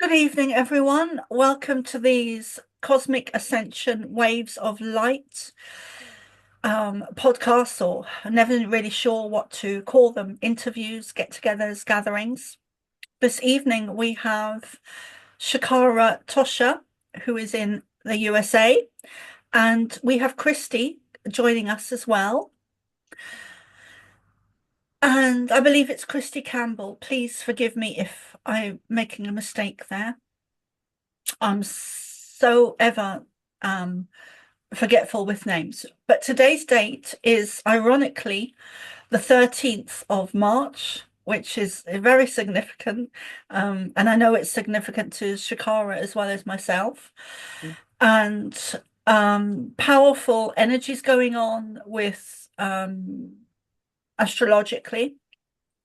Good evening, everyone. Welcome to these Cosmic Ascension Waves of Light podcasts, or I'm never really sure what to call them, interviews, get-togethers, gatherings. This evening we have Shakara Tosha, who is in the USA, and we have Christy joining us as well. And I believe it's Christy Campbell. Please forgive me if I'm making a mistake there. I'm so ever forgetful with names. But today's date is ironically the 13th of March, which is very significant. And I know it's significant to Shakara as well as myself. And powerful energies going on with astrologically,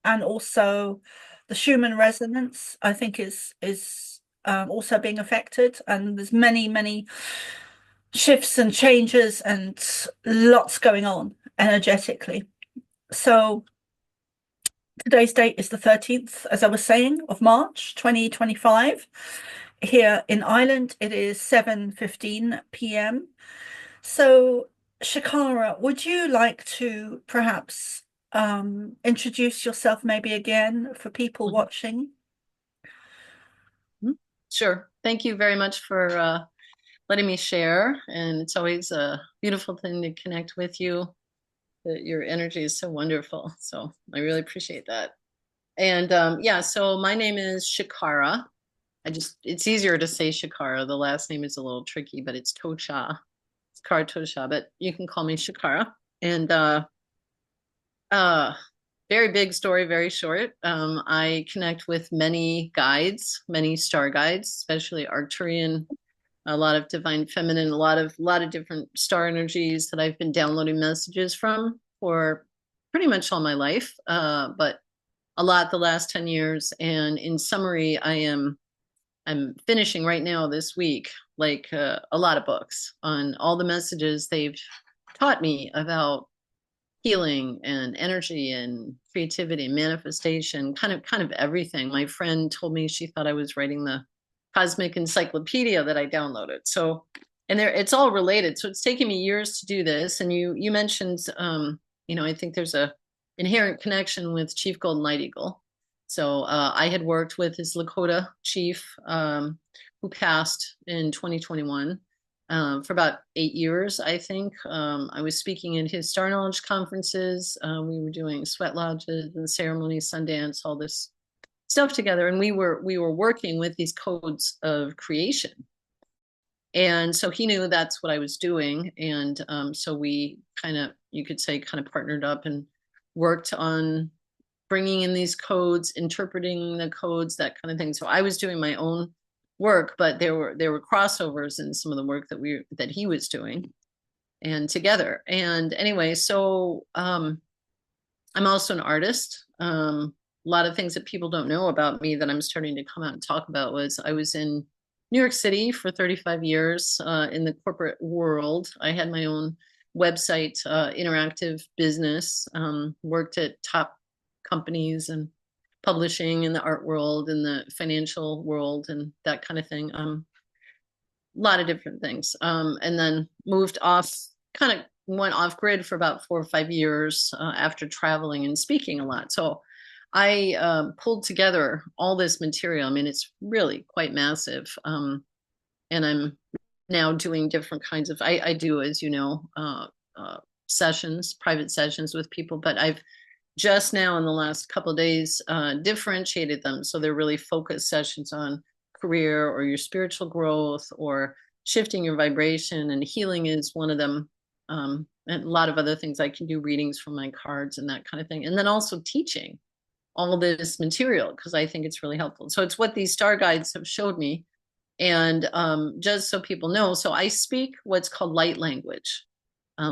and also the Schumann resonance, I think, is also being affected, and there's many shifts and changes and lots going on energetically. So today's date is the 13th, as I was saying, of March 2025. Here in Ireland, it is 7:15 p.m. So, Shakara, would you like to perhaps introduce yourself maybe again for people watching? Sure. Thank you very much for letting me share. And it's always a beautiful thing to connect with you. Your energy is so wonderful. So I really appreciate that. And yeah, so my name is Shakara. It's easier to say Shakara. The last name is a little tricky, but it's Tosha. It's Kara Tosha, but you can call me Shakara. And very big story, very short. I connect with many guides, many star guides, especially Arcturian, a lot of divine feminine, a lot of different star energies that I've been downloading messages from for pretty much all my life, but a lot the last 10 years. And in summary, I'm finishing right now this week, like a lot of books on all the messages they've taught me about healing and energy and creativity and manifestation, kind of everything. My friend told me she thought I was writing the cosmic encyclopedia that I downloaded. So, and it's all related. So it's taken me years to do this. And you mentioned, I think there's a inherent connection with Chief Golden Light Eagle. So I had worked with his Lakota chief, who passed in 2021. For about 8 years, I think. I was speaking at his Star Knowledge conferences. We were doing sweat lodges and ceremonies, Sundance, all this stuff together, and we were working with these codes of creation. And so he knew that's what I was doing, and so we you could say, partnered up and worked on bringing in these codes, interpreting the codes, that kind of thing. So I was doing my own work, but there were crossovers in some of the work that he was doing, and together. And anyway, so I'm also an artist. A lot of things that people don't know about me that I'm starting to come out and talk about was I was in New York City for 35 years in the corporate world. I had my own website, interactive business, worked at top companies and publishing in the art world, in the financial world, and that kind of thing. A lot of different things. And then moved off, went off grid for about 4 or 5 years after traveling and speaking a lot. So I pulled together all this material. I mean, it's really quite massive. And I'm now doing different kinds of, I do, as you know, sessions, private sessions with people, but I've just now in the last couple of days differentiated them. So they're really focused sessions on career or your spiritual growth or shifting your vibration, and healing is one of them. And a lot of other things. I can do readings from my cards and that kind of thing. And then also teaching all this material because I think it's really helpful. So it's what these star guides have showed me. And just so people know, so I speak what's called light language,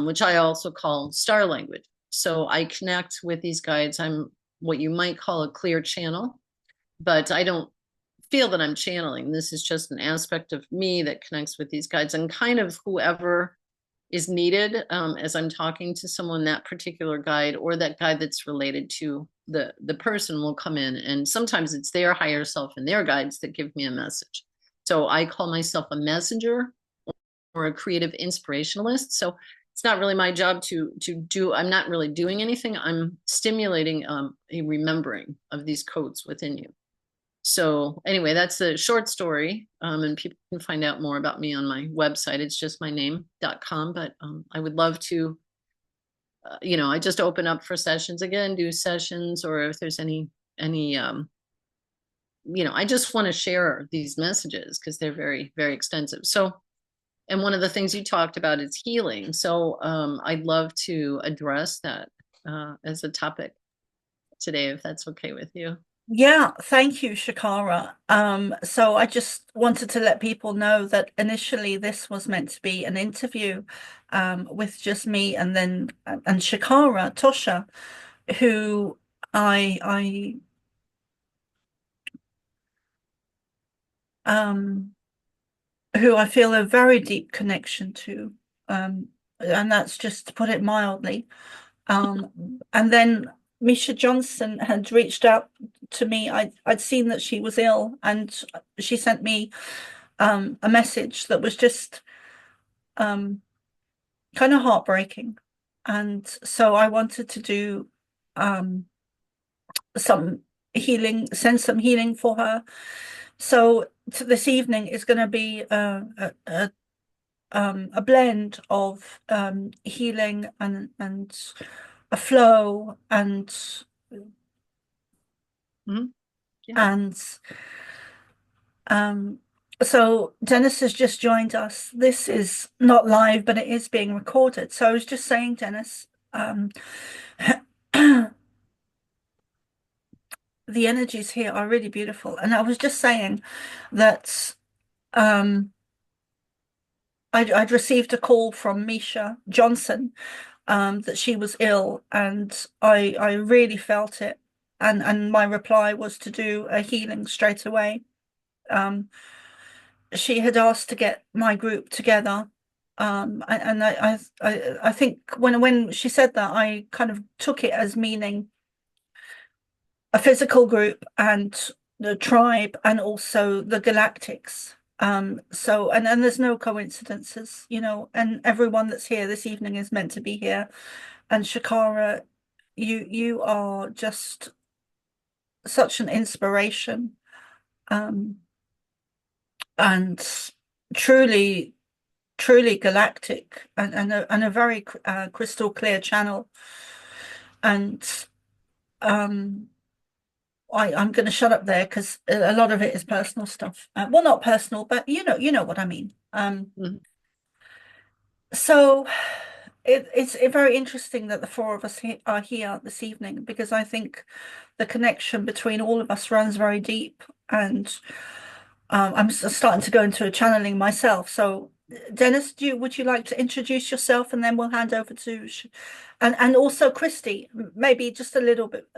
which I also call star language. So I connect with these guides. I'm what you might call a clear channel, but I don't feel that I'm channeling. This is just an aspect of me that connects with these guides, and kind of whoever is needed as I'm talking to someone, that particular guide or that guide that's related to the person will come in, and sometimes it's their higher self and their guides that give me a message. So I call myself a messenger or a creative inspirationalist. So it's not really my job to do. I'm not really doing anything. I'm stimulating a remembering of these codes within you. So anyway, that's the short story. And people can find out more about me on my website. It's just my name.com. But I would love to, I just open up for sessions again, do sessions, or if there's any, I just want to share these messages because they're very, very extensive. So, and one of the things you talked about is healing. So I'd love to address that as a topic today, if that's okay with you. Yeah, thank you, Shakara. So I just wanted to let people know that initially this was meant to be an interview with just me and then and Shakara, Tosha, who I um who I feel a very deep connection to. And that's just to put it mildly. And then Misha Johnson had reached out to me. I'd seen that she was ill, and she sent me a message that was just kind of heartbreaking. And so I wanted to do some healing, send some healing for her. So this evening is going to be a blend of healing and a flow and Mm-hmm. Yeah. and so Denis has just joined us. This is not live, but it is being recorded. So I was just saying, Denis, the energies here are really beautiful. And I was just saying that I'd received a call from Misha Johnson that she was ill, and I really felt it. And my reply was to do a healing straight away. She had asked to get my group together. And I think when she said that, I kind of took it as meaning a physical group and the tribe and also the galactics. So and there's no coincidences, and everyone that's here this evening is meant to be here. And Shakara, you are just such an inspiration. And truly, truly galactic and a very crystal clear channel. And I'm going to shut up there because a lot of it is personal stuff. Well, not personal, but you know what I mean. Mhm. So it's very interesting that the four of us are here this evening, because I think the connection between all of us runs very deep, and I'm starting to go into a channeling myself. So, Denis, would you like to introduce yourself, and then we'll hand over to and also Christy, maybe just a little bit.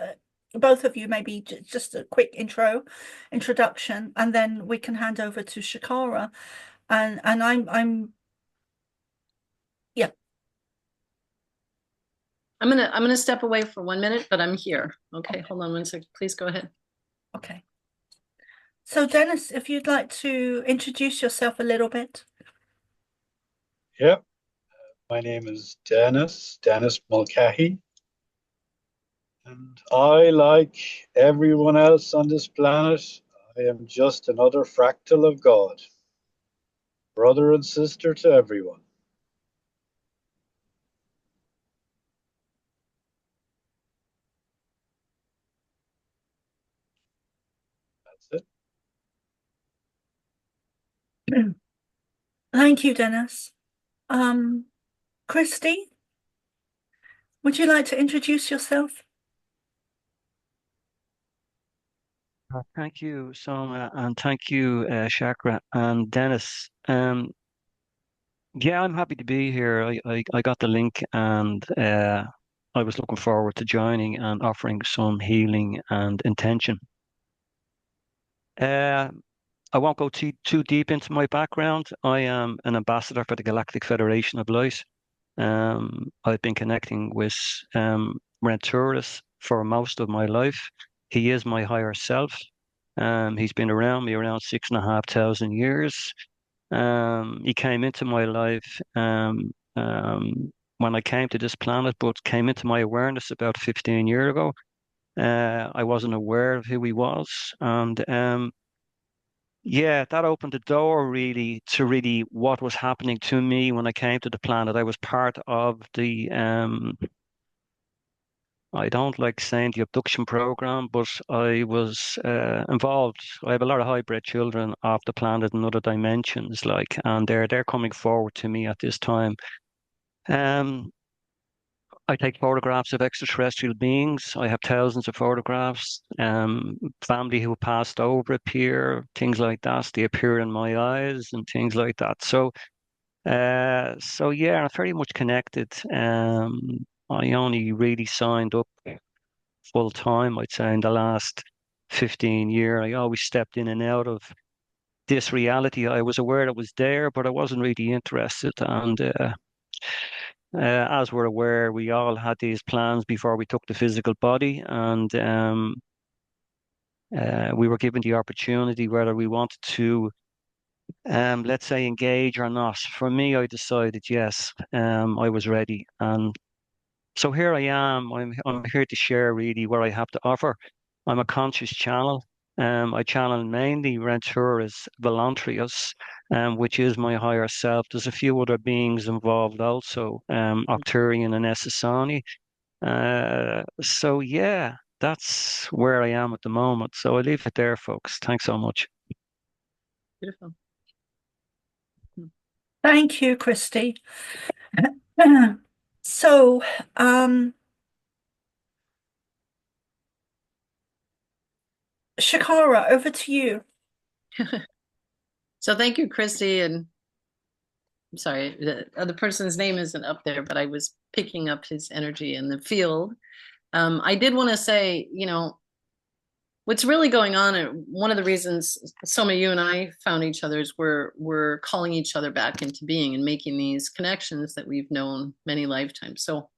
Both of you, maybe just a quick introduction, and then we can hand over to Shakara. And I'm yeah. I'm gonna step away for 1 minute, but I'm here. Okay, hold on one second. Please go ahead. Okay. So, Denis, if you'd like to introduce yourself a little bit. Yeah, my name is Denis Mulcahy, and I, like everyone else on this planet, I am just another fractal of God, brother and sister to everyone. That's it. Thank you, Denis. Christy, would you like to introduce yourself? Thank you, Soma, and thank you, Shakara and Denis. Yeah, I'm happy to be here. I got the link, and I was looking forward to joining and offering some healing and intention. Uh, I won't go too deep into my background. I am an ambassador for the Galactic Federation of Light. I've been connecting with Rentouris for most of my life. He is my higher self. He's been around me around 6,500 years. He came into my life when I came to this planet, but came into my awareness about 15 years ago. I wasn't aware of who he was, and yeah, that opened the door really to really what was happening to me when I came to the planet. I was part of the I don't like saying the abduction program, but I was involved. I have a lot of hybrid children off the planet in other dimensions, like, and they're coming forward to me at this time. Um, I take photographs of extraterrestrial beings. I have thousands of photographs. Family who passed over appear, things like that. They appear in my eyes and things like that. So yeah, I'm very much connected. I only really signed up full time, I'd say, in the last 15 years. I always stepped in and out of this reality. I was aware it was there, but I wasn't really interested. And as we're aware, we all had these plans before we took the physical body, and we were given the opportunity whether we wanted to, let's say, engage or not. For me, I decided yes, I was ready, and so here I am. I'm here to share really what I have to offer. I'm a conscious channel. I channel mainly Venturis Voluntariosus, which is my higher self. There's a few other beings involved also, Octurian and Essassani. So yeah, that's where I am at the moment. So I leave it there, folks. Thanks so much. Beautiful. Thank you, Christy. So, Shakara, over to you. So thank you, Christy. And I'm sorry, the other person's name isn't up there, but I was picking up his energy in the field. I did want to say, what's really going on, one of the reasons Soma, you and I found each other is we're calling each other back into being and making these connections that we've known many lifetimes. So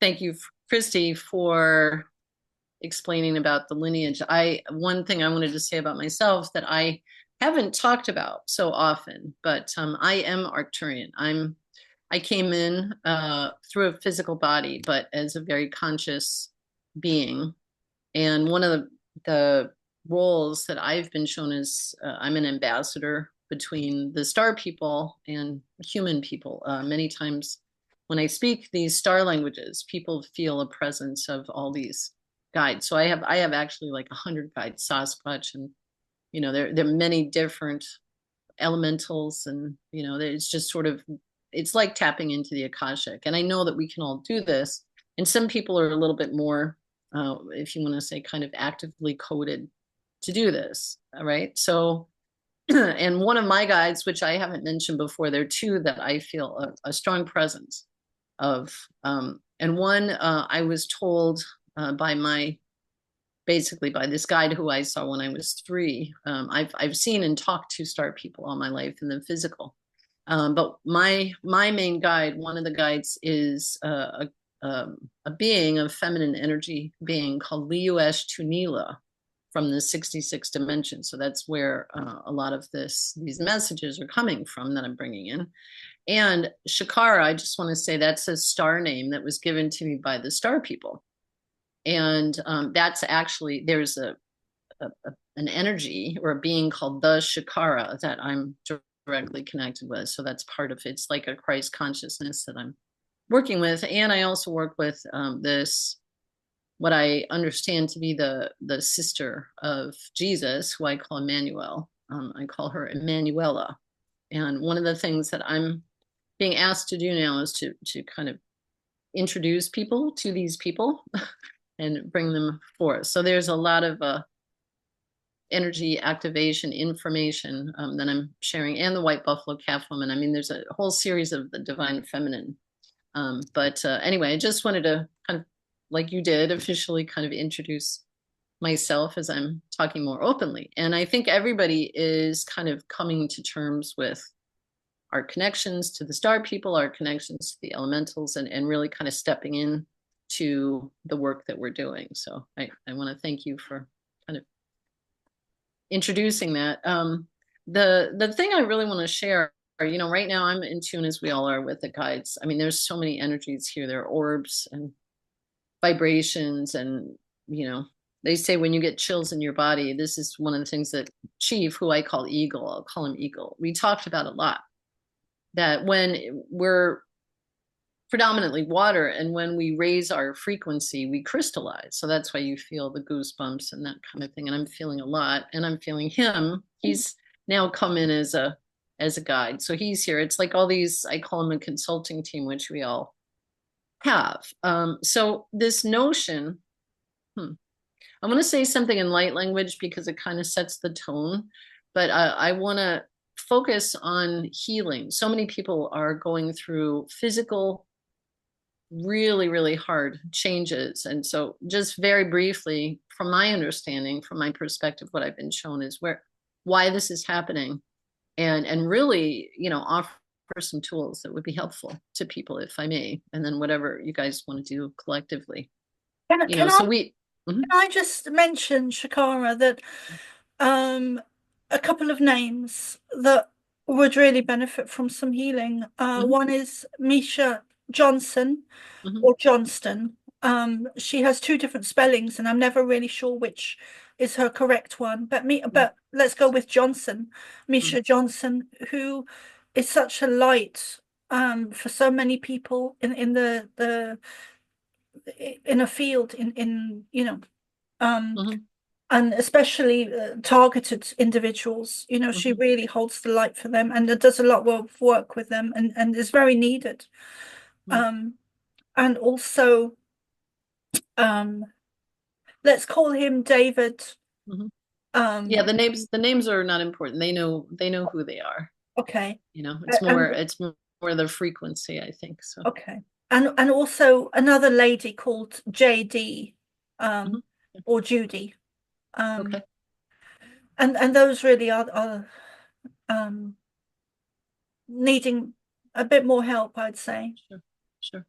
thank you, Christy, for explaining about the lineage. One thing I wanted to say about myself that I haven't talked about so often, but I am Arcturian. I came in through a physical body, but as a very conscious being. And one of the roles that I've been shown is I'm an ambassador between the star people and human people. Many times when I speak these star languages, people feel a presence of all these guides. So I have actually like 100 guides, Sasquatch, and there are many different elementals, and it's just sort of, it's like tapping into the Akashic. And I know that we can all do this, and some people are a little bit more if you want to say kind of actively coded to do this. All right. So, and one of my guides, which I haven't mentioned before, there are two that I feel a strong presence of. And one I was told basically by this guide who I saw when I was 3. I've seen and talked to star people all my life in the physical. But my main guide, one of the guides is a being of feminine energy being called Liu-esh Tunila from the 66 dimensions. So that's where a lot of these messages are coming from that I'm bringing in. And Shakara, I just want to say that's a star name that was given to me by the star people. And that's actually, there's an energy or a being called the Shakara that I'm directly connected with. So that's part of it's like a Christ consciousness that I'm working with. And I also work with this, what I understand to be the sister of Jesus, who I call Emmanuel. I call her Emmanuela. And one of the things that I'm being asked to do now is to kind of introduce people to these people and bring them forth. So there's a lot of energy activation information that I'm sharing, and the White Buffalo Calf Woman. I mean, there's a whole series of the Divine Feminine. But anyway, I just wanted to kind of, like you did, officially kind of introduce myself as I'm talking more openly. And I think everybody is kind of coming to terms with our connections to the star people, our connections to the elementals, and really kind of stepping in to the work that we're doing. So I want to thank you for kind of introducing that. The thing I really want to share, right now I'm in tune, as we all are, with the guides. I mean, there's so many energies here. There are orbs and vibrations, and they say when you get chills in your body, this is one of the things that Chief, who I call Eagle, I'll call him Eagle, we talked about a lot, that when we're predominantly water, and when we raise our frequency, we crystallize. So that's why you feel the goosebumps and that kind of thing. And I'm feeling a lot, and I'm feeling him. He's now come in as a guide. So he's here. It's like all these, I call him a consulting team, which we all have. So this notion, I want to say something in light language because it kind of sets the tone, but I want to focus on healing. So many people are going through physical, really, really hard changes. And so just very briefly, from my understanding, from my perspective, what I've been shown is why this is happening, and really, offer some tools that would be helpful to people, if I may, and then whatever you guys want to do collectively. Can I just mention, Shakara, that a couple of names that would really benefit from some healing. One is Misha Johnson or Johnston. She has two different spellings, and I'm never really sure which is her correct one. But let's go with Johnson, Misha Johnson, who is such a light for so many people in a field and especially targeted individuals. She really holds the light for them and does a lot of work with them, and is very needed. And also, let's call him David. The names are not important. They know who they are. Okay. It's more the frequency, I think. So okay. And also another lady called JD, or Judy. Okay. And those really are needing a bit more help, I'd say. Sure.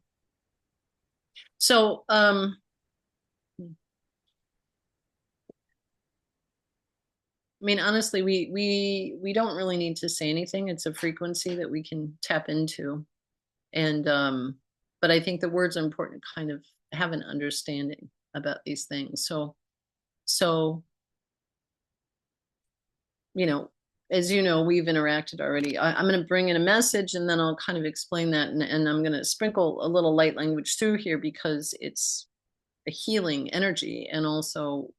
So I mean, honestly, we don't really need to say anything. It's a frequency that we can tap into, and but I think the words are important to kind of have an understanding about these things. So as you know, we've interacted already. I'm going to bring in a message, and then I'll kind of explain that, and I'm going to sprinkle a little light language through here because it's a healing energy, and also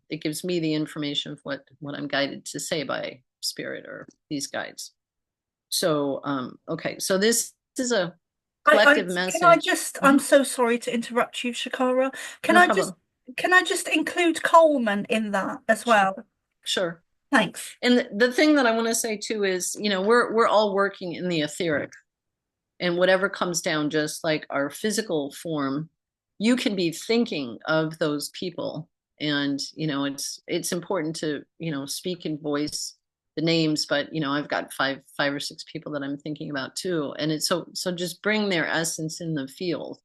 it gives me the information of what I'm guided to say by spirit or these guides. So okay, so this is a collective message. Can I just I'm so sorry to interrupt you, Shakara. Can I just include Coleman in that as well? Sure. Thanks. And the thing that I want to say too is, we're all working in the etheric, and whatever comes down, just like our physical form, you can be thinking of those people, and it's important to speak and voice the names, but I've got five or six people that I'm thinking about too, and it's so just bring their essence in the field.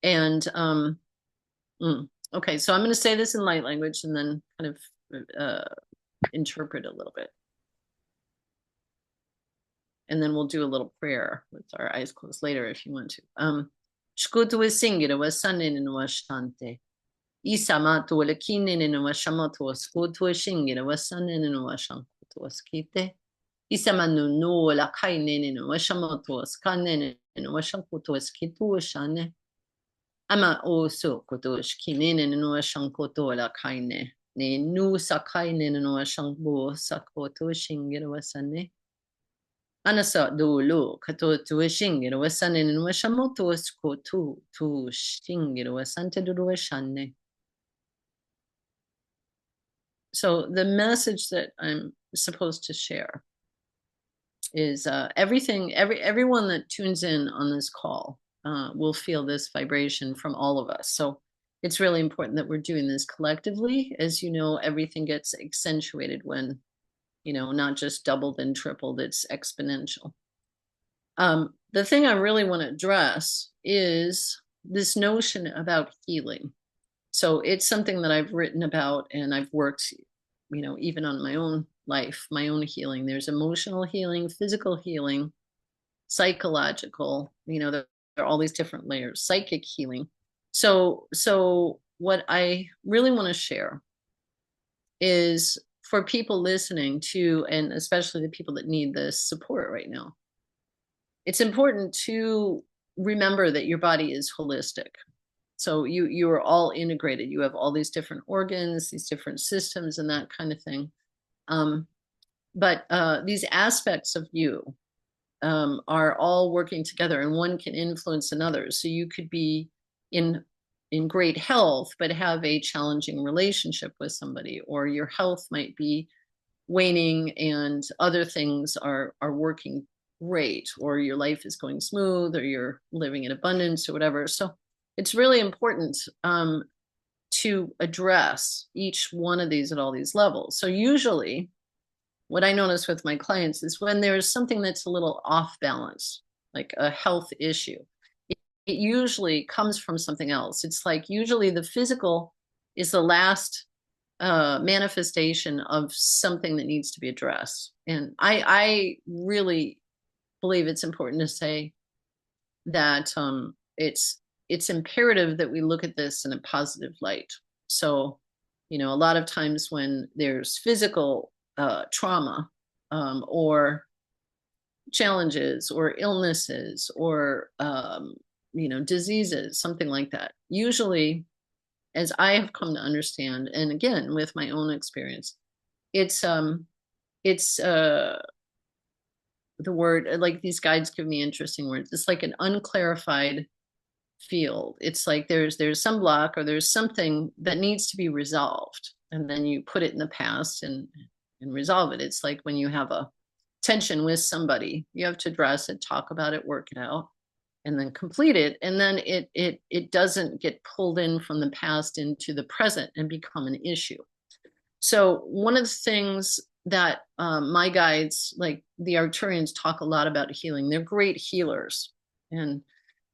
And okay, so I'm going to say this in light language and then kind of interpret a little bit, and then we'll do a little prayer with our eyes closed later if you want to. Shkutu singira wa sanin wa shante. Isamato la kinin wa shamato skutu singira wa sanin wa shankutu skite. Isamanu no la kainin wa shamato skanen wa shankutu skitu shane. Ama o so kutu skinin wa shankutu la kaine. Ne nu sakainen no shangbo sakoto shingira wa sane. Anasa dulu kato tu shingira wa sanin wa shamoto skotu tu shingira wa sante dulu shane. So the message that I'm supposed to share is everyone that tunes in on this call will feel this vibration from all of us. So it's really important that we're doing this collectively. As you know, everything gets accentuated when, not just doubled and tripled, it's exponential. The thing I really want to address is this notion about healing. So it's something that I've written about, and I've worked, you know, even on my own life, my own healing. There's emotional healing, physical healing, psychological, you know, there are all these different layers, psychic healing. So what I really want to share is for people listening to, and especially the people that need this support right now, it's important to remember that your body is holistic. So you are all integrated. You have all these different organs, these different systems, and that kind of thing. But these aspects of you are all working together, and one can influence another. So you could be in great health, but have a challenging relationship with somebody, or your health might be waning and other things are working great, or your life is going smooth, or you're living in abundance, or whatever. So it's really important to address each one of these at all these levels. So usually what I notice with my clients is when there's something that's a little off balance, like a health issue, it usually comes from something else. It's like usually the physical is the last manifestation of something that needs to be addressed. And I really believe it's important to say that it's imperative that we look at this in a positive light. So, you know, a lot of times when there's physical trauma or challenges or illnesses or, you know, diseases, something like that, usually, as I have come to understand, and again, with my own experience, it's the word, like these guides give me interesting words. It's like an unclarified field. It's like there's some block or there's something that needs to be resolved, and then you put it in the past and resolve it. It's like when you have a tension with somebody, you have to address it, talk about it, work it out, and then complete it. And then it doesn't get pulled in from the past into the present and become an issue. So one of the things that my guides, like the Arcturians, talk a lot about healing. They're great healers. And,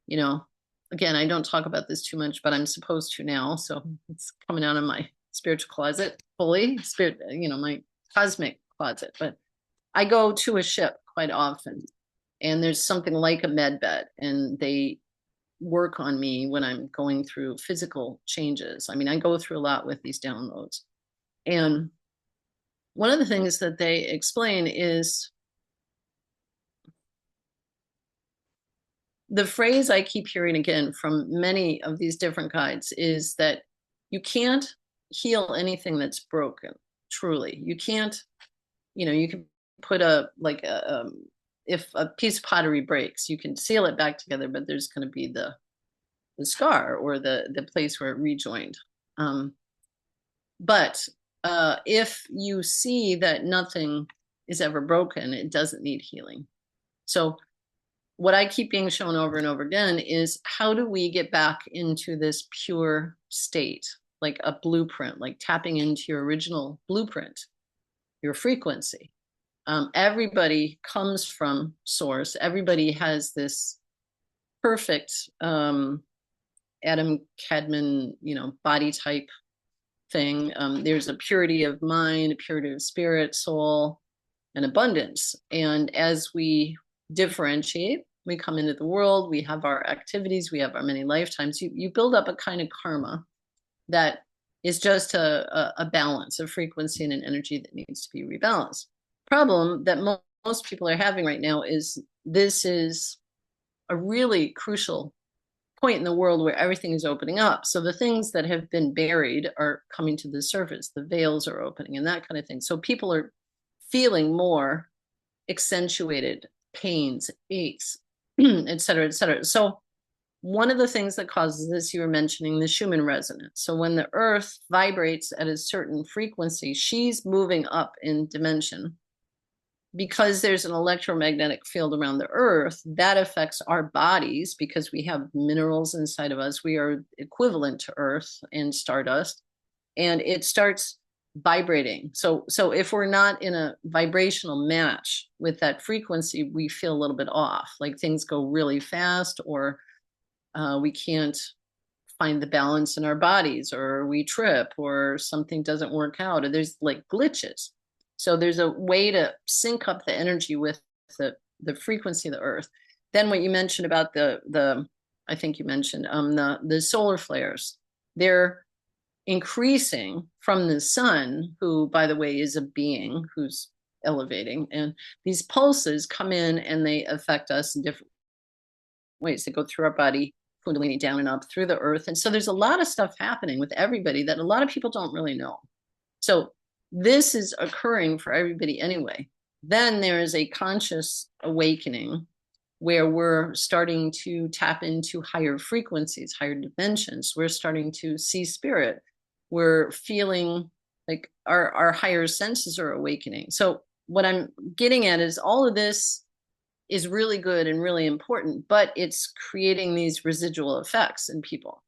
you know, again, I don't talk about this too much, but I'm supposed to now. So it's coming out of my spiritual closet fully, you know, my cosmic closet. But I go to a ship quite often, and there's something like a med bed, and they work on me when I'm going through physical changes. I mean, I go through a lot with these downloads. And one of the things that they explain is the phrase I keep hearing again from many of these different guides is that you can't heal anything that's broken, truly. You can't, you know, you can put if a piece of pottery breaks, you can seal it back together, but there's going to be the scar or the place where it rejoined. But if you see that nothing is ever broken, it doesn't need healing. So what I keep being shown over and over again is, how do we get back into this pure state, like a blueprint, like tapping into your original blueprint, your frequency. Everybody comes from source. Everybody has this perfect Adam Kadmon, you know, body type thing. There's a purity of mind, a purity of spirit, soul, and abundance. And as we differentiate, we come into the world, we have our activities, we have our many lifetimes. You build up a kind of karma that is just a balance, a frequency and an energy that needs to be rebalanced. Problem that most people are having right now is this is a really crucial point in the world where everything is opening up. So the things that have been buried are coming to the surface. The veils are opening and that kind of thing. So people are feeling more accentuated pains, aches, et cetera, et cetera. So one of the things that causes this, you were mentioning the Schumann resonance. So when the earth vibrates at a certain frequency, she's moving up in dimension. Because there's an electromagnetic field around the earth, that affects our bodies because we have minerals inside of us. We are equivalent to earth and stardust, and it starts vibrating. So if we're not in a vibrational match with that frequency, we feel a little bit off, like things go really fast, or We can't find the balance in our bodies, or we trip, or something doesn't work out, or there's like glitches. So there's a way to sync up the energy with the frequency of the earth. Then what you mentioned about the I think you mentioned the solar flares, they're increasing from the sun, who, by the way, is a being who's elevating. And these pulses come in and they affect us in different ways. They go through our body, Kundalini down and up through the earth. And so there's a lot of stuff happening with everybody that a lot of people don't really know. So this is occurring for everybody anyway. Then there is a conscious awakening where we're starting to tap into higher frequencies, higher dimensions. We're starting to see spirit. We're feeling like our higher senses are awakening. So what I'm getting at is all of this is really good and really important, but it's creating these residual effects in people.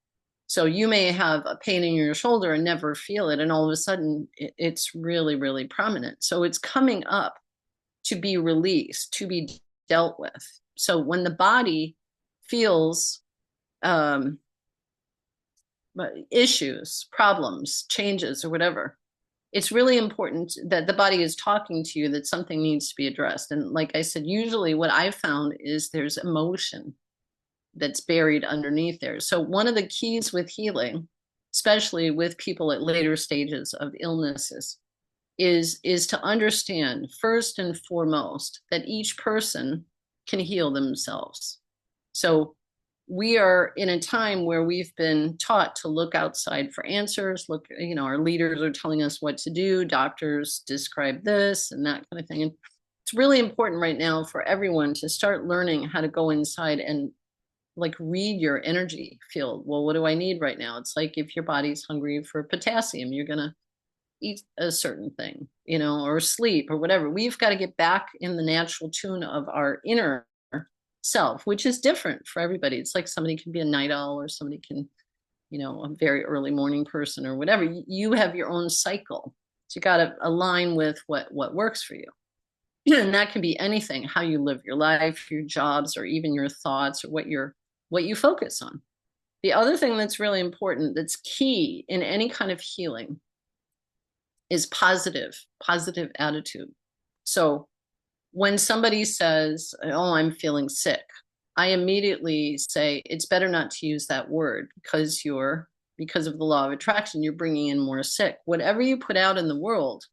So you may have a pain in your shoulder and never feel it, and all of a sudden it's really, really prominent. So it's coming up to be released, to be dealt with. So when the body feels issues, problems, changes, or whatever, it's really important that the body is talking to you that something needs to be addressed. And like I said, usually what I've found is there's emotion that's buried underneath there. So one of the keys with healing, especially with people at later stages of illnesses, is to understand first and foremost that each person can heal themselves. So we are in a time where we've been taught to look outside for answers. Look, our leaders are telling us what to do. Doctors describe this and that kind of thing. And it's really important right now for everyone to start learning how to go inside and like read your energy field. Well, what do I need right now? It's like if your body's hungry for potassium, you're going to eat a certain thing, or sleep or whatever. We've got to get back in the natural tune of our inner self, which is different for everybody. It's like somebody can be a night owl, or somebody can, a very early morning person or whatever. You have your own cycle. So you got to align with what works for you. And that can be anything, how you live your life, your jobs, or even your thoughts, or what you focus on. The other thing that's really important, that's key in any kind of healing, is positive attitude. So when somebody says, oh, I'm feeling sick, I immediately say it's better not to use that word, because of the law of attraction, you're bringing in more sick. Whatever you put out in the world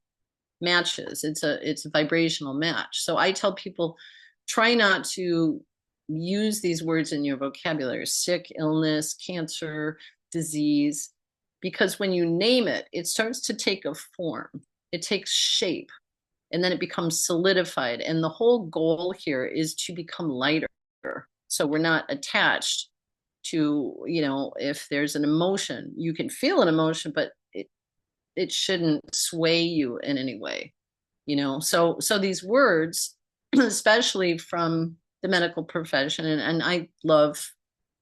matches. It's a vibrational match. So I tell people, try not to use these words in your vocabulary: sick, illness, cancer, disease, because when you name it, it starts to take a form. It takes shape, and then it becomes solidified. And the whole goal here is to become lighter. So we're not attached to, if there's an emotion, you can feel an emotion, but it shouldn't sway you in any way, So these words, especially from the medical profession, and I love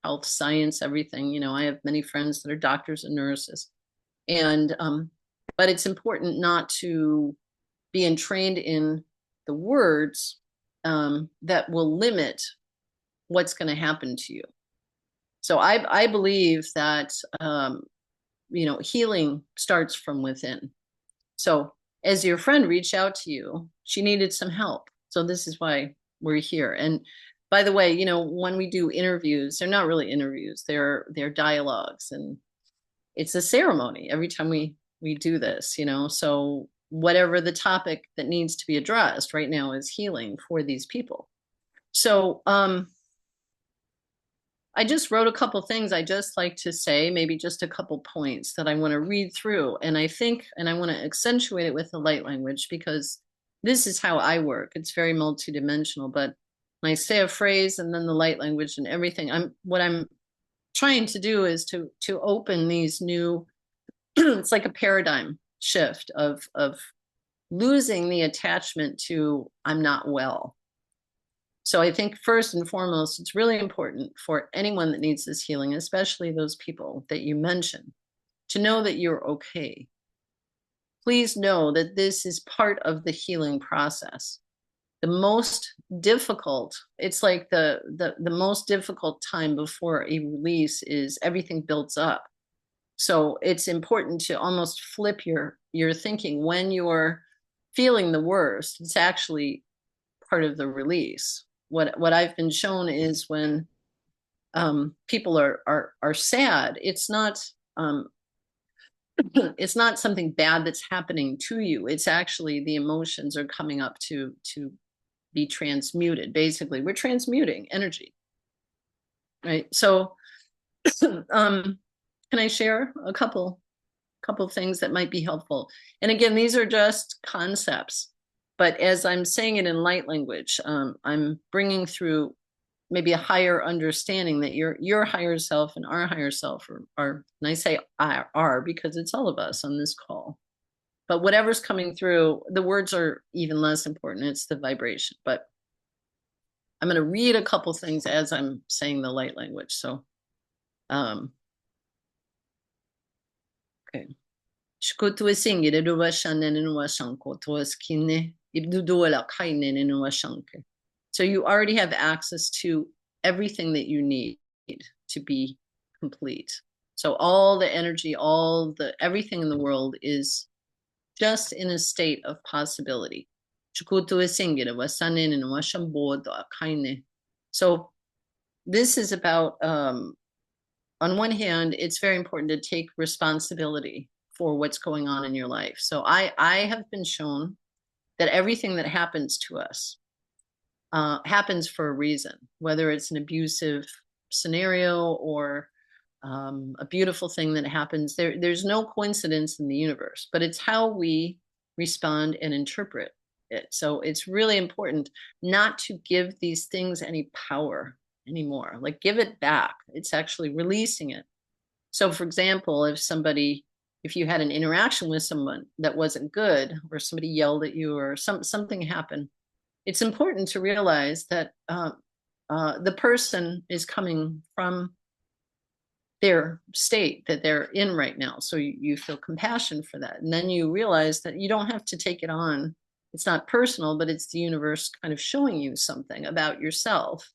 health science, everything, I have many friends that are doctors and nurses, and but it's important not to be entrained in the words that will limit what's going to happen to you. So I believe that healing starts from within. So as your friend reached out to you, she needed some help. So this is why we're here. And by the way, when we do interviews, they're not really interviews, they're dialogues, and it's a ceremony every time we do this, so whatever the topic that needs to be addressed right now is healing for these people. So I just wrote a couple things I just like to say, maybe just a couple points that I want to read through. And I want to accentuate it with the light language, because this is how I work. It's very multidimensional, but when I say a phrase and then the light language and everything, what I'm trying to do is to open these new, it's like a paradigm shift of losing the attachment to I'm not well. So I think first and foremost, it's really important for anyone that needs this healing, especially those people that you mentioned, to know that you're okay. Please know that this is part of the healing process. the most difficult, it's like the most difficult time before a release is everything builds up. So it's important to almost flip your thinking. When you're feeling the worst, it's actually part of the release. What I've been shown is when people are sad, it's not it's not something bad that's happening to you. It's actually the emotions are coming up to be transmuted. Basically, we're transmuting energy, right? So can I share a couple things that might be helpful? And again, these are just concepts, but as I'm saying it in light language, I'm bringing through maybe a higher understanding that your higher self and our higher self are, and I say are because it's all of us on this call. But whatever's coming through, the words are even less important. It's the vibration. But I'm going to read a couple things as I'm saying the light language. So, okay. So you already have access to everything that you need to be complete. So all the energy, everything in the world is just in a state of possibility. So this is about, on one hand, it's very important to take responsibility for what's going on in your life. So I have been shown that everything that happens to us happens for a reason, whether it's an abusive scenario or a beautiful thing that happens. There's no coincidence in the universe, but it's how we respond and interpret it. So it's really important not to give these things any power anymore. Like, give it back. It's actually releasing it. So for example, if you had an interaction with someone that wasn't good, or somebody yelled at you, or something happened, it's important to realize that the person is coming from their state that they're in right now. So you feel compassion for that. And then you realize that you don't have to take it on. It's not personal, but it's the universe kind of showing you something about yourself.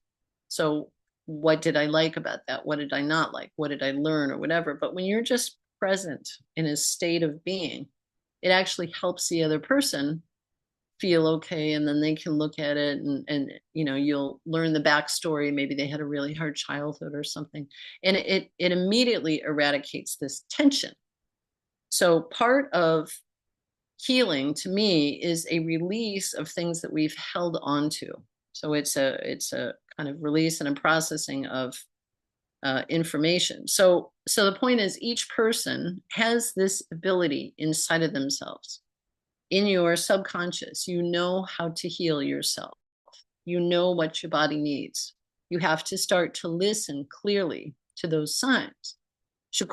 So what did I like about that? What did I not like? What did I learn, or whatever? But when you're just present in a state of being, it actually helps the other person feel okay, and then they can look at it and you'll learn the backstory. Maybe they had a really hard childhood or something, and it immediately eradicates this tension. So part of healing to me is a release of things that we've held on to. So it's a kind of release and a processing of information. So the point is, each person has this ability inside of themselves. In your subconscious, you know how to heal yourself. You know what your body needs. You have to start to listen clearly to those signs. So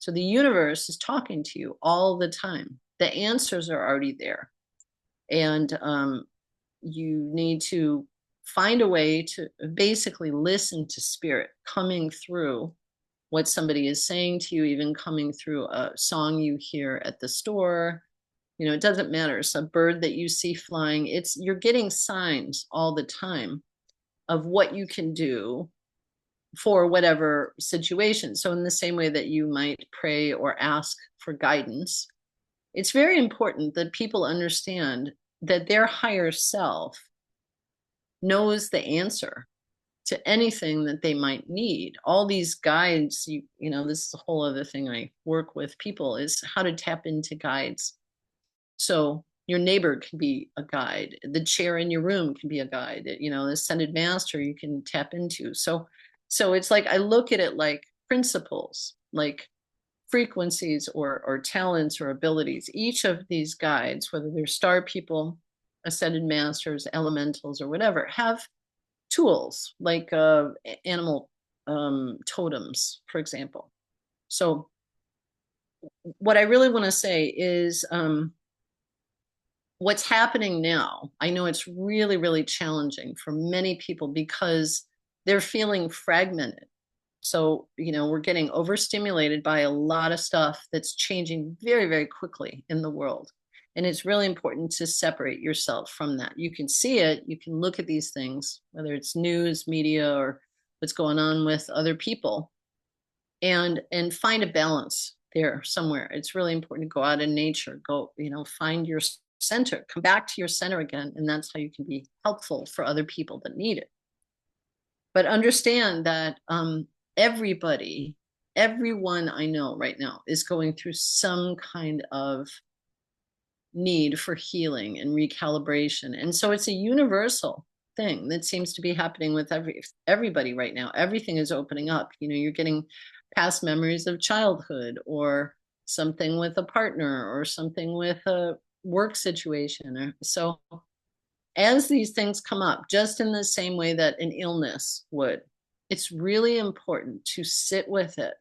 the universe is talking to you all the time. The answers are already there. And you need to find a way to basically listen to spirit coming through what somebody is saying to you, even coming through a song you hear at the store. It doesn't matter. It's a bird that you see flying. You're getting signs all the time of what you can do for whatever situation. So in the same way that you might pray or ask for guidance, it's very important that people understand that their higher self knows the answer to anything that they might need. All these guides, this is a whole other thing I work with people, is how to tap into guides. So your neighbor can be a guide. The chair in your room can be a guide. The ascended master you can tap into. So it's like, I look at it like principles, like frequencies or talents or abilities. Each of these guides, whether they're star people, ascended masters, elementals, or whatever, have tools like animal totems, for example. So what I really want to say is what's happening now, I know it's really, really challenging for many people because they're feeling fragmented. So, we're getting overstimulated by a lot of stuff that's changing very, very quickly in the world. And it's really important to separate yourself from that. You can see it, you can look at these things, whether it's news, media, or what's going on with other people, and find a balance there somewhere. It's really important to go out in nature, go, find your center, come back to your center again. And that's how you can be helpful for other people that need it. But understand that everyone I know right now is going through some kind of need for healing and recalibration. And so it's a universal thing that seems to be happening with everybody right now. Everything is opening up. You're getting past memories of childhood, or something with a partner, or something with a work situation. So as these things come up, just in the same way that an illness would, it's really important to sit with it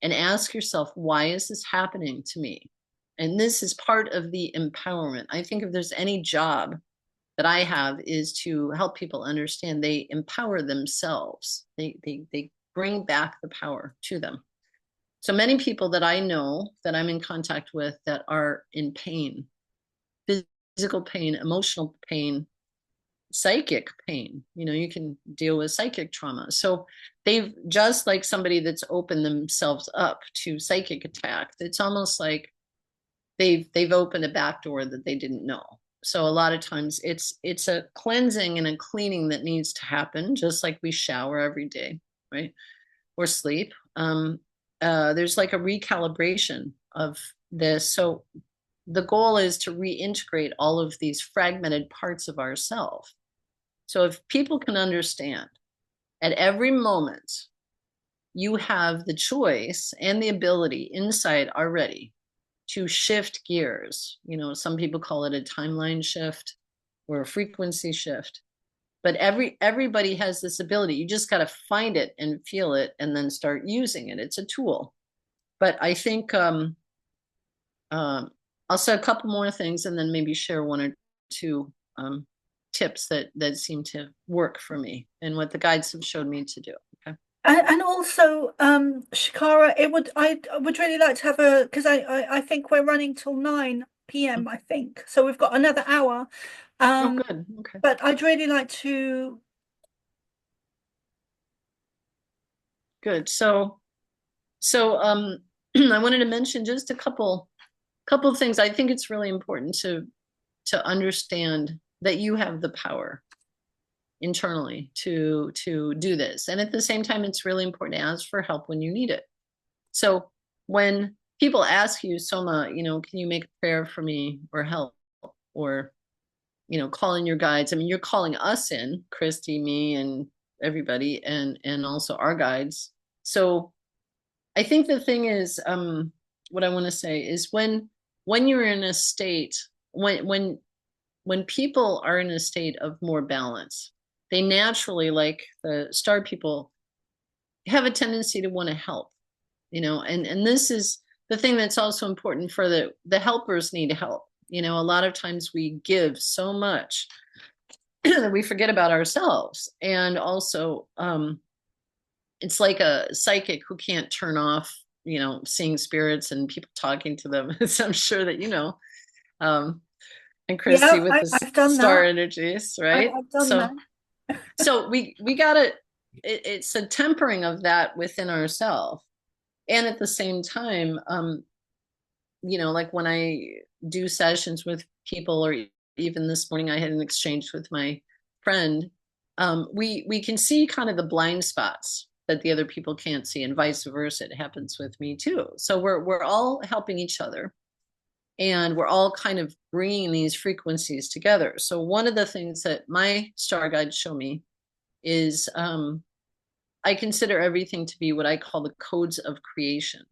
and ask yourself, why is this happening to me? And this is part of the empowerment. I think if there's any job that I have, is to help people understand they empower themselves. They bring back the power to them. So many people that I know, that I'm in contact with, that are in pain, physical pain, emotional pain, psychic pain. You can deal with psychic trauma. So they've, just like somebody that's opened themselves up to psychic attack, it's almost like they've opened a back door that they didn't know. So a lot of times it's a cleansing and a cleaning that needs to happen, just like we shower every day, right? Or sleep. There's like a recalibration of this. So the goal is to reintegrate all of these fragmented parts of ourselves. So if people can understand, at every moment, you have the choice and the ability inside already to shift gears. Some people call it a timeline shift or a frequency shift. But everybody has this ability. You just got to find it and feel it and then start using it. It's a tool. But I think I'll say a couple more things and then maybe share one or two tips that seem to work for me and what the guides have showed me to do. Okay. And also, Shakara, I would really like to have because I think we're running till 9 p.m. I think. So we've got another hour. Oh, good. Okay. But I'd really like to. Good. So I wanted to mention just a couple of things. I think it's really important to understand that you have the power internally to do this. And at the same time, it's really important to ask for help when you need it. So when people ask you, Soma, can you make a prayer for me or help, or call in your guides. I mean, you're calling us in, Christy, me, and everybody, and also our guides. So I think the thing is, what I want to say is when you're in a state, when people are in a state of more balance, they naturally, like the star people, have a tendency to want to help, and this is the thing that's also important for the helpers need help. A lot of times we give so much that we forget about ourselves. And also, it's like a psychic who can't turn off, seeing spirits and people talking to them. As I'm sure that and Christy with the star energies, right? I've done that. So we gotta, it's a tempering of that within ourselves. And at the same time, like when I do sessions with people, or even this morning I had an exchange with my friend, we can see kind of the blind spots that the other people can't see, and vice versa. It happens with me too. So we're all helping each other, and we're all kind of bringing these frequencies together. So one of the things that my star guides show me is I consider everything to be what I call the codes of creation.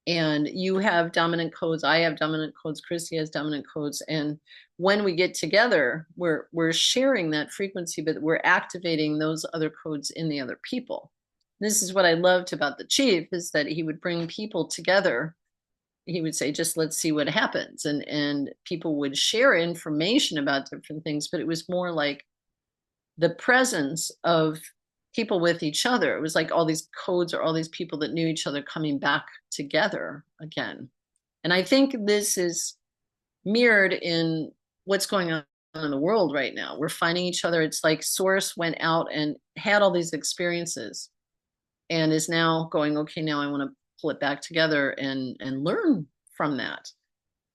And you have dominant codes, I have dominant codes, Christy has dominant codes. And when we get together, we're sharing that frequency, but we're activating those other codes in the other people. This is what I loved about the chief, is that he would bring people together. He would say, just let's see what happens. And people would share information about different things, but it was more like the presence of people with each other. It was like all these codes or all these people that knew each other coming back together again. And I think this is mirrored in what's going on in the world right now. We're finding each other. It's like Source went out and had all these experiences and is now going, okay, now I want to pull it back together and learn from that.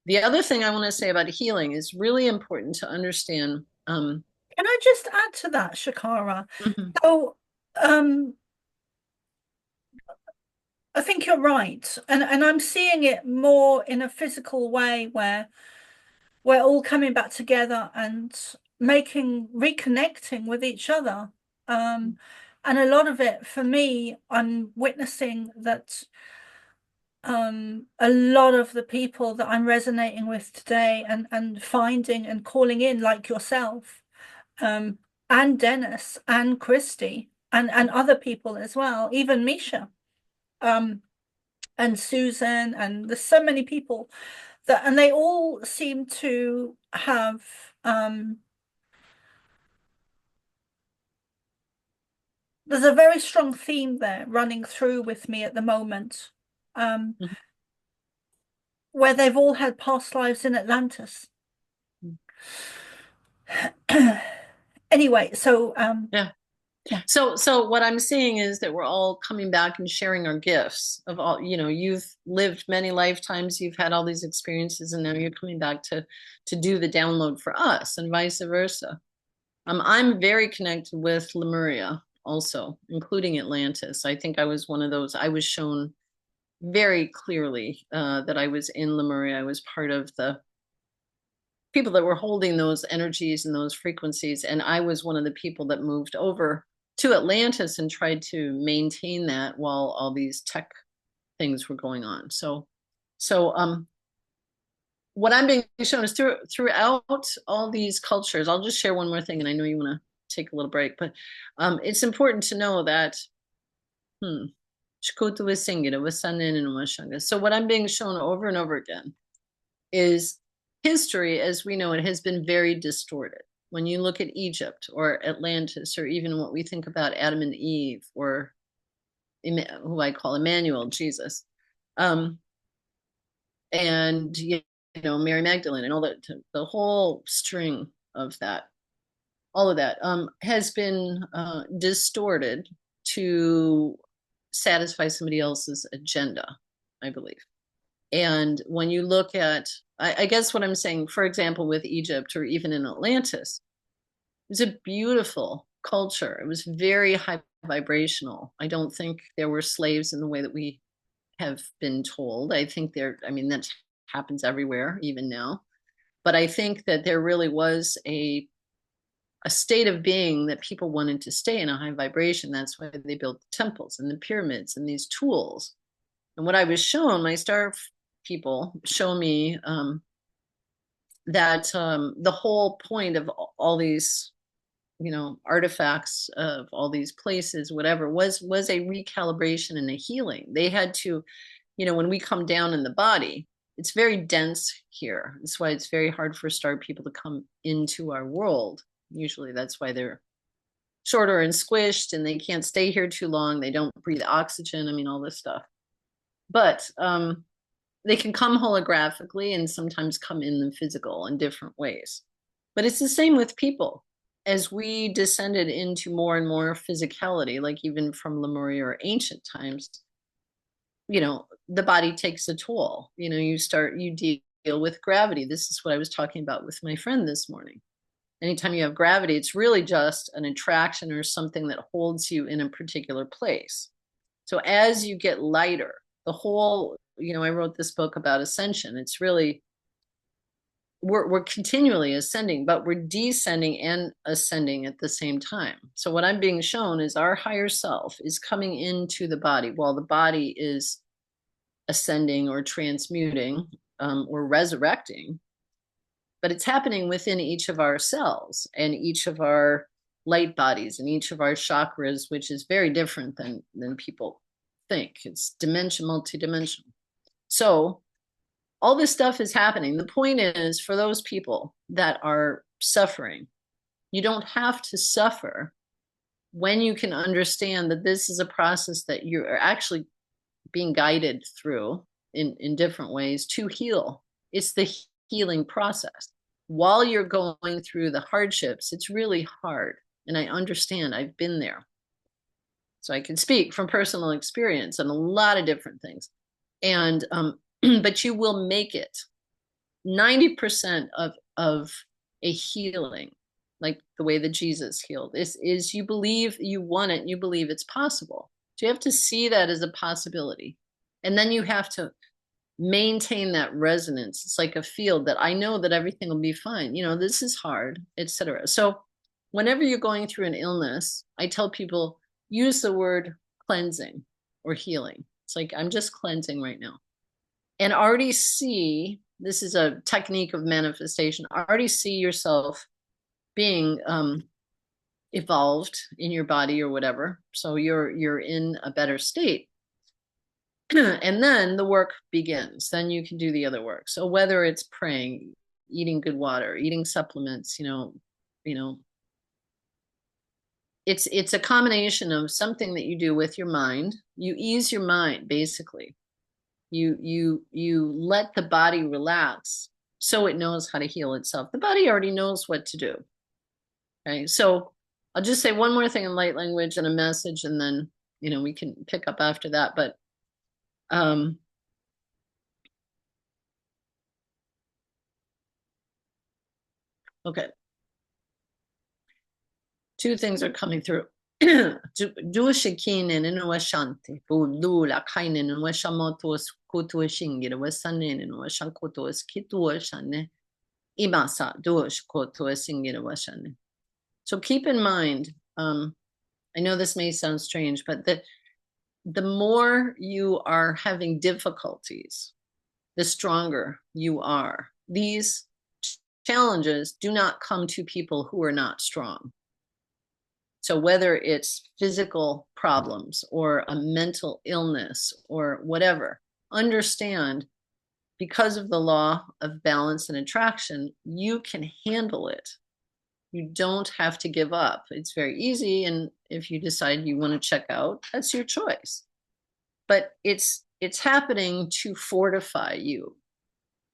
The other thing I want to say about healing is really important to understand. Can I just add to that, Shakara? Mm-hmm. So, I think you're right, and I'm seeing it more in a physical way where we're all coming back together and reconnecting with each other. And a lot of it, for me, I'm witnessing that a lot of the people that I'm resonating with today and finding and calling in, like yourself, and Denis and Christy and other people as well, even Misha, and Susan, and there's so many people that, and they all seem to have there's a very strong theme there running through with me at the moment, where they've all had past lives in Atlantis. Anyway, so yeah. So what I'm seeing is that we're all coming back and sharing our gifts of all, you know, you've lived many lifetimes, you've had all these experiences, and now you're coming back to do the download for us, and vice versa. I'm very connected with Lemuria also, including Atlantis. I think I was one of those. I was shown very clearly that I was in Lemuria. I was part of the people that were holding those energies and those frequencies, and I was one of the people that moved over to Atlantis and tried to maintain that while all these tech things were going on. So what I'm being shown is throughout all these cultures. I'll just share one more thing, and I know you want to take a little break, but it's important to know that so what I'm being shown over and over again is history as we know it has been very distorted. When you look at Egypt or Atlantis, or even what we think about Adam and Eve, or who I call Emmanuel, Jesus, and you know, Mary Magdalene, and all that, the whole string of that, all of that has been distorted to satisfy somebody else's agenda, I believe. And when you look at, I guess what I'm saying, for example, with Egypt or even in Atlantis, it was a beautiful culture. It was very high vibrational. I don't think there were slaves in the way that we have been told. I think I mean, that happens everywhere, even now. But I think that there really was a state of being that people wanted to stay in a high vibration. That's why they built the temples and the pyramids and these tools. And what I was shown, my star people show me that the whole point of all these, you know, artifacts of all these places, whatever, was a recalibration and a healing. They had to, you know, when we come down in the body, it's very dense here. That's why it's very hard for star people to come into our world. Usually that's why they're shorter and squished, and they can't stay here too long. They don't breathe oxygen. I mean, all this stuff. But they can come holographically and sometimes come in the physical in different ways. But it's the same with people. As we descended into more and more physicality, like even from Lemuria or ancient times, you know, the body takes a toll. You know, you deal with gravity. This is what I was talking about with my friend this morning. Anytime you have gravity, it's really just an attraction or something that holds you in a particular place. So as you get lighter, the whole, you know, I wrote this book about ascension. It's really, we're continually ascending, but we're descending and ascending at the same time. So what I'm being shown is our higher self is coming into the body while the body is ascending or transmuting or resurrecting. But it's happening within each of our cells and each of our light bodies and each of our chakras, which is very different than people think. It's multidimensional. So all this stuff is happening. The point is, for those people that are suffering, you don't have to suffer when you can understand that this is a process that you're actually being guided through in different ways to heal. It's the healing process. While you're going through the hardships, it's really hard. And I understand, I've been there. So I can speak from personal experience on a lot of different things. And, but you will make it. 90% of a healing, like the way that Jesus healed, is you believe you want it, and you believe it's possible. So you have to see that as a possibility. And then you have to maintain that resonance. It's like a field that I know that everything will be fine. You know, this is hard, etc. So whenever you're going through an illness, I tell people, use the word cleansing or healing. It's like, I'm just cleansing right now. And already see, this is a technique of manifestation, already see yourself being evolved in your body or whatever. So you're in a better state. And then the work begins. Then you can do the other work. So whether it's praying, eating good water, eating supplements, you know, it's a combination of something that you do with your mind. You ease your mind, basically. You let the body relax so it knows how to heal itself. The body already knows what to do. Okay, so I'll just say one more thing in light language and a message, and then, you know, we can pick up after that. But okay, two things are coming through. Dushikinen and Washanti, Budula Kainen and Washamotos Kutuashingir, Wasanin and Washankotos Kituashane, Imasa, Dush Kotuasingir Washane. So keep in mind, I know this may sound strange, but the more you are having difficulties, the stronger you are. These challenges do not come to people who are not strong. So whether it's physical problems or a mental illness or whatever, understand, because of the law of balance and attraction, you can handle it. You don't have to give up. It's very easy. And if you decide you want to check out, that's your choice. But it's happening to fortify you.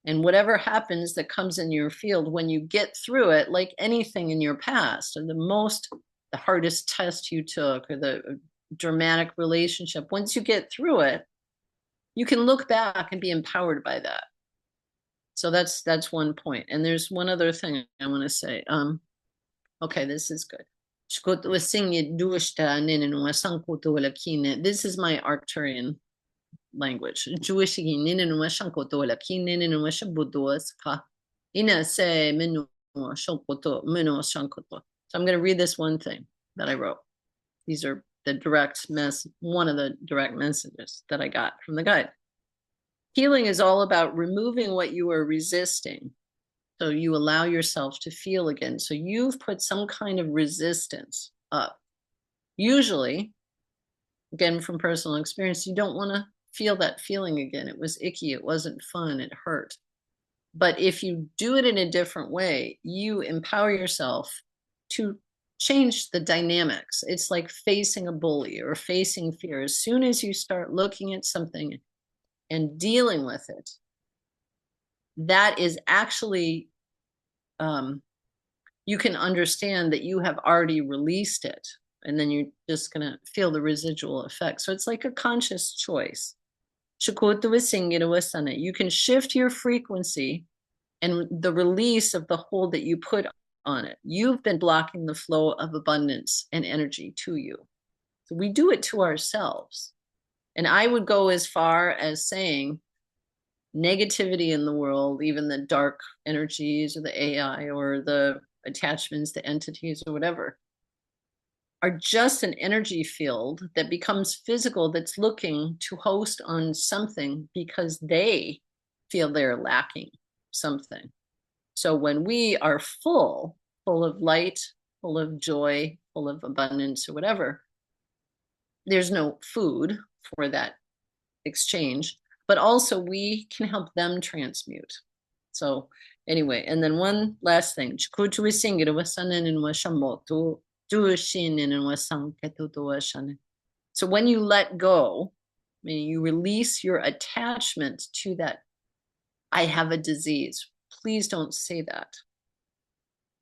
And whatever happens that comes in your field, when you get through it, like anything in your past, or the hardest test you took, or the dramatic relationship, once you get through it, you can look back and be empowered by that. So that's one point. And there's one other thing I want to say. Okay, this is good. This is my Arcturian language. So I'm going to read this one thing that I wrote. These are one of the direct messages that I got from the guide. Healing is all about removing what you are resisting, so you allow yourself to feel again. So you've put some kind of resistance up. Usually, again, from personal experience, you don't want to feel that feeling again. It was icky. It wasn't fun. It hurt. But if you do it in a different way, you empower yourself to change the dynamics. It's like facing a bully or facing fear. As soon as you start looking at something and dealing with it, that is actually, you can understand that you have already released it, and then you're just going to feel the residual effect. So it's like a conscious choice. You can shift your frequency and the release of the hold that you put on it. You've been blocking the flow of abundance and energy to you. So we do it to ourselves. And I would go as far as saying negativity in the world, even the dark energies or the AI or the attachments to entities or whatever, are just an energy field that becomes physical, that's looking to host on something because they feel they're lacking something. So when we are full of light, full of joy, full of abundance or whatever, there's no food for that exchange, but also we can help them transmute. So anyway, and then one last thing. So when you let go, meaning you release your attachment to that, I have a disease. Please don't say that.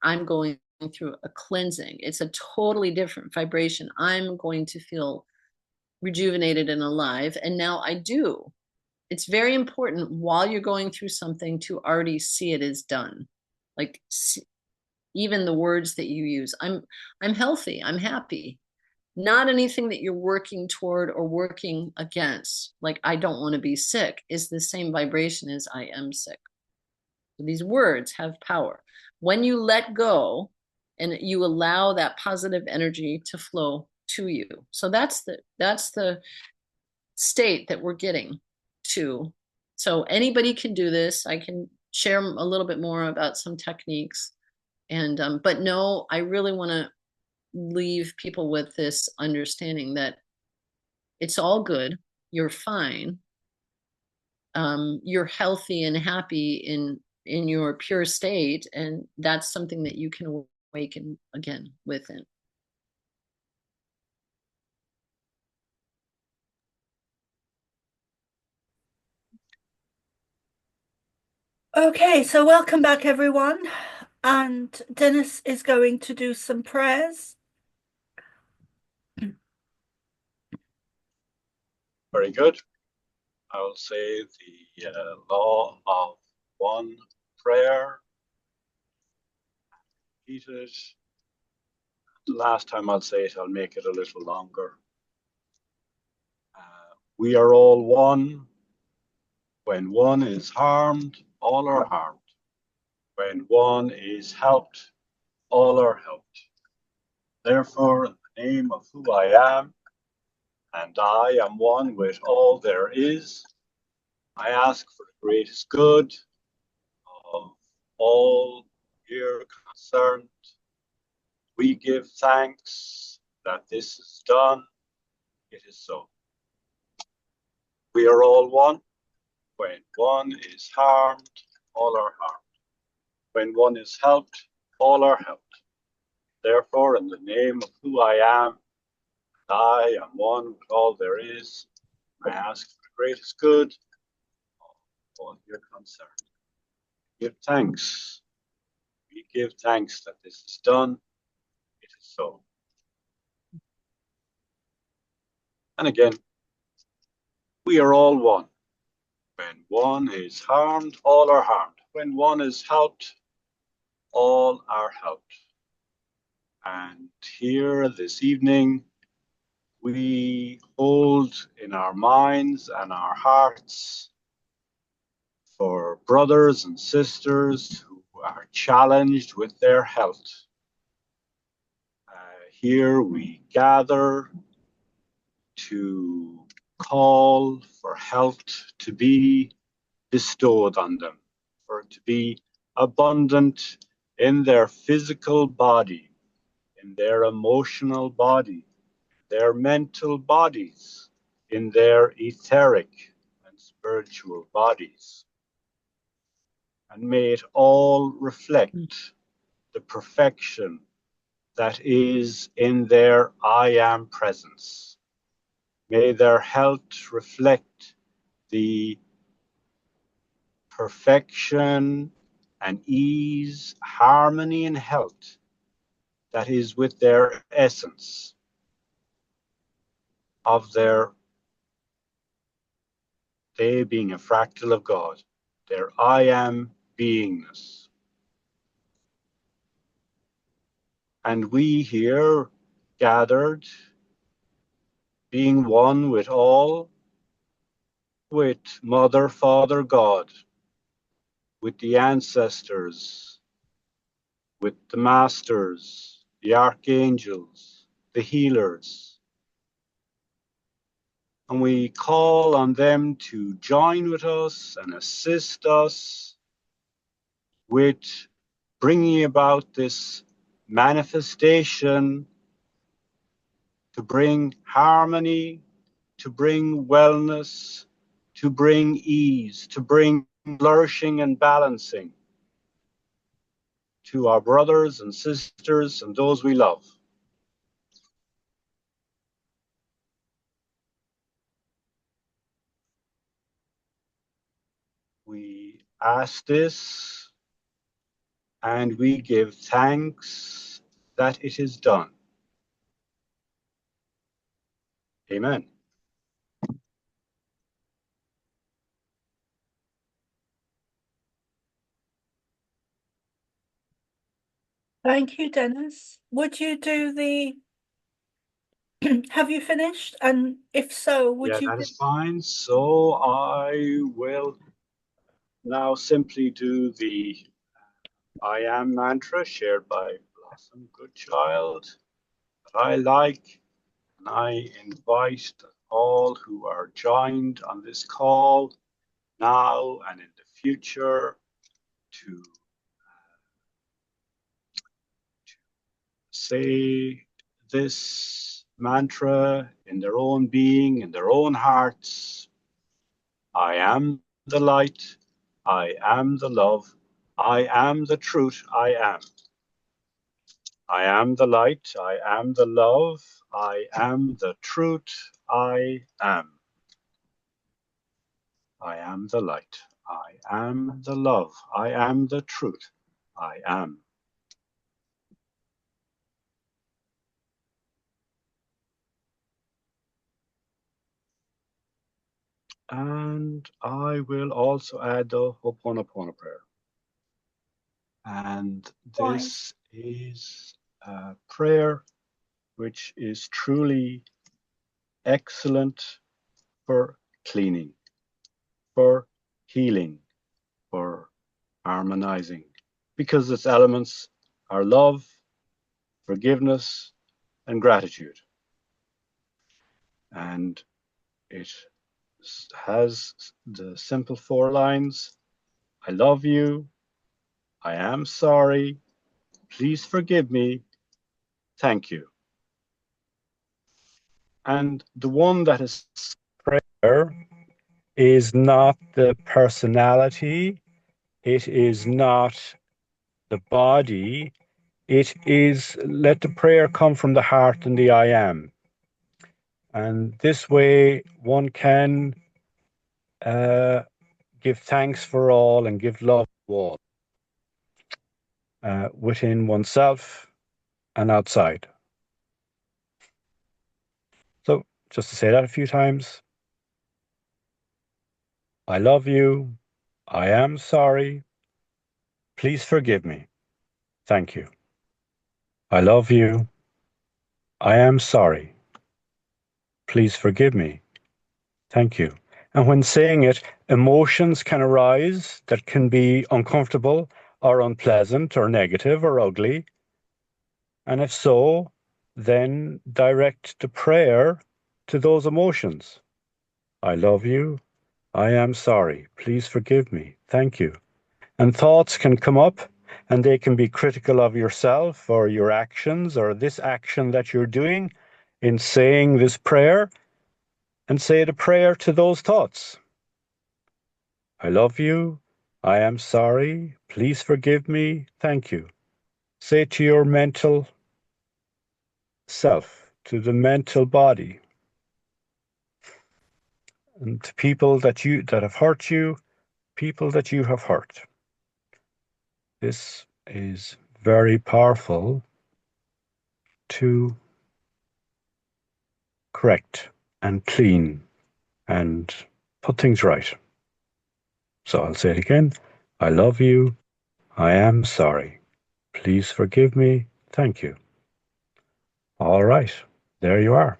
I'm going through a cleansing. It's a totally different vibration. I'm going to feel rejuvenated and alive. And now I do. It's very important while you're going through something to already see it as done. Like even the words that you use, I'm healthy, I'm happy. Not anything that you're working toward or working against. Like, I don't want to be sick is the same vibration as I am sick. So these words have power. When you let go and you allow that positive energy to flow to you. So that's the state that we're getting to. So anybody can do this. I can share a little bit more about some techniques. And but no, I really want to leave people with this understanding that it's all good. You're fine. You're healthy and happy in your pure state, and that's something that you can awaken again within. Okay, so welcome back, everyone. And Denis is going to do some prayers. Very good. I will say the law of one prayer. Repeat it. The last time I'll say it, I'll make it a little longer. We are all one. When one is harmed, all are harmed. When one is helped, all are helped. Therefore, in the name of who I am, and I am one with all there is, I ask for the greatest good of all here concerned. We give thanks that this is done. It is so. We are all one. When one is harmed, all are harmed. When one is helped, all are helped. Therefore, in the name of who I am one with all there is, I ask for the greatest good of all here concerned. Give thanks. We give thanks that this is done. It is so. And again, we are all one. When one is harmed, all are harmed. When one is helped, all are helped. And here this evening, we hold in our minds and our hearts for brothers and sisters who are challenged with their health. Here we gather to call for health to be bestowed on them, for it to be abundant in their physical body, in their emotional body, their mental bodies, in their etheric and spiritual bodies. And may it all reflect the perfection that is in their I am presence. May their health reflect the perfection and ease, harmony and health that is with their essence of they being a fractal of God, their I am beingness. And we here gathered, being one with all, with Mother, Father, God, with the ancestors, with the masters, the archangels, the healers. And we call on them to join with us and assist us with bringing about this manifestation to bring harmony, to bring wellness, to bring ease, to bring flourishing and balancing to our brothers and sisters and those we love. we ask this and we give thanks that it is done. Amen. Thank you, Denis. Would you do the have you finished? And if so, would Yeah, you that is fine. So I will now simply do the I am mantra shared by Blossom Goodchild that I like, and I invite all who are joined on this call now and in the future to say this mantra in their own being, in their own hearts. I am the light. I am the love. I am the truth. I am. I am the light. I am the love. I am the truth. I am. I am the light. I am the love. I am the truth. I am. And I will also add the Ho'oponopono prayer. And this is a prayer which is truly excellent for cleaning, for healing, for harmonizing, because its elements are love, forgiveness, and gratitude. And it has the simple 4 lines: I love you, I am sorry, please forgive me, thank you. And the one that is prayer is not the personality, it is not the body, it is let the prayer come from the heart and the I am. And this way one can give thanks for all and give love to all, within oneself and outside. So just to say that a few times. I love you. I am sorry. Please forgive me. Thank you. I love you. I am sorry. Please forgive me. Thank you. And when saying it, emotions can arise that can be uncomfortable or unpleasant or negative or ugly. And if so, then direct the prayer to those emotions. I love you. I am sorry. Please forgive me. Thank you. And thoughts can come up and they can be critical of yourself or your actions or this action that you're doing in saying this prayer, and say the prayer to those thoughts. I love you. I am sorry. Please forgive me. Thank you. Say to your mental self, to the mental body, and to people that have hurt you, people that you have hurt. This is very powerful to correct and clean and put things right. So I'll say it again. I love you. I am sorry. Please forgive me. Thank you. All right. There you are.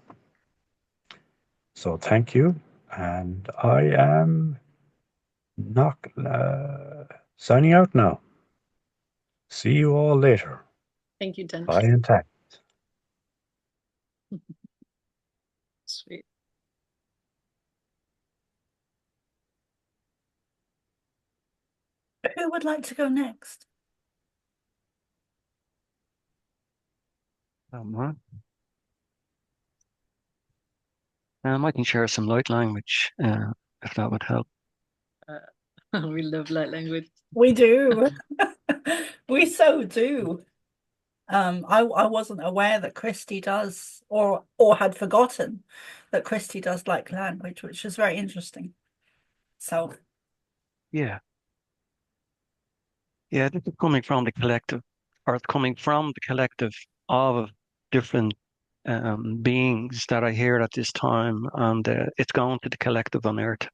So thank you. And I am not signing out now. See you all later. Thank you, Denis. Bye and thanks. Sweet. Who would like to go next? I can share some light language if that would help. We love light language. We do. We so do. I wasn't aware that Christy does, or had forgotten that Christy does like language, which is very interesting. So Yeah. Yeah, this is coming from the collective, or it's coming from the collective of different beings that I hear at this time, and it's going to the collective on Earth.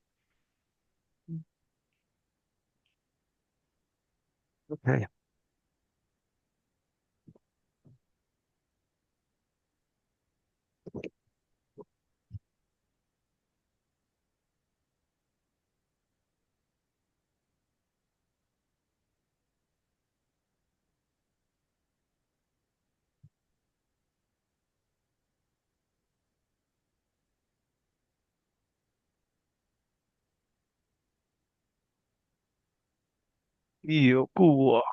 Okay. Io kuwa,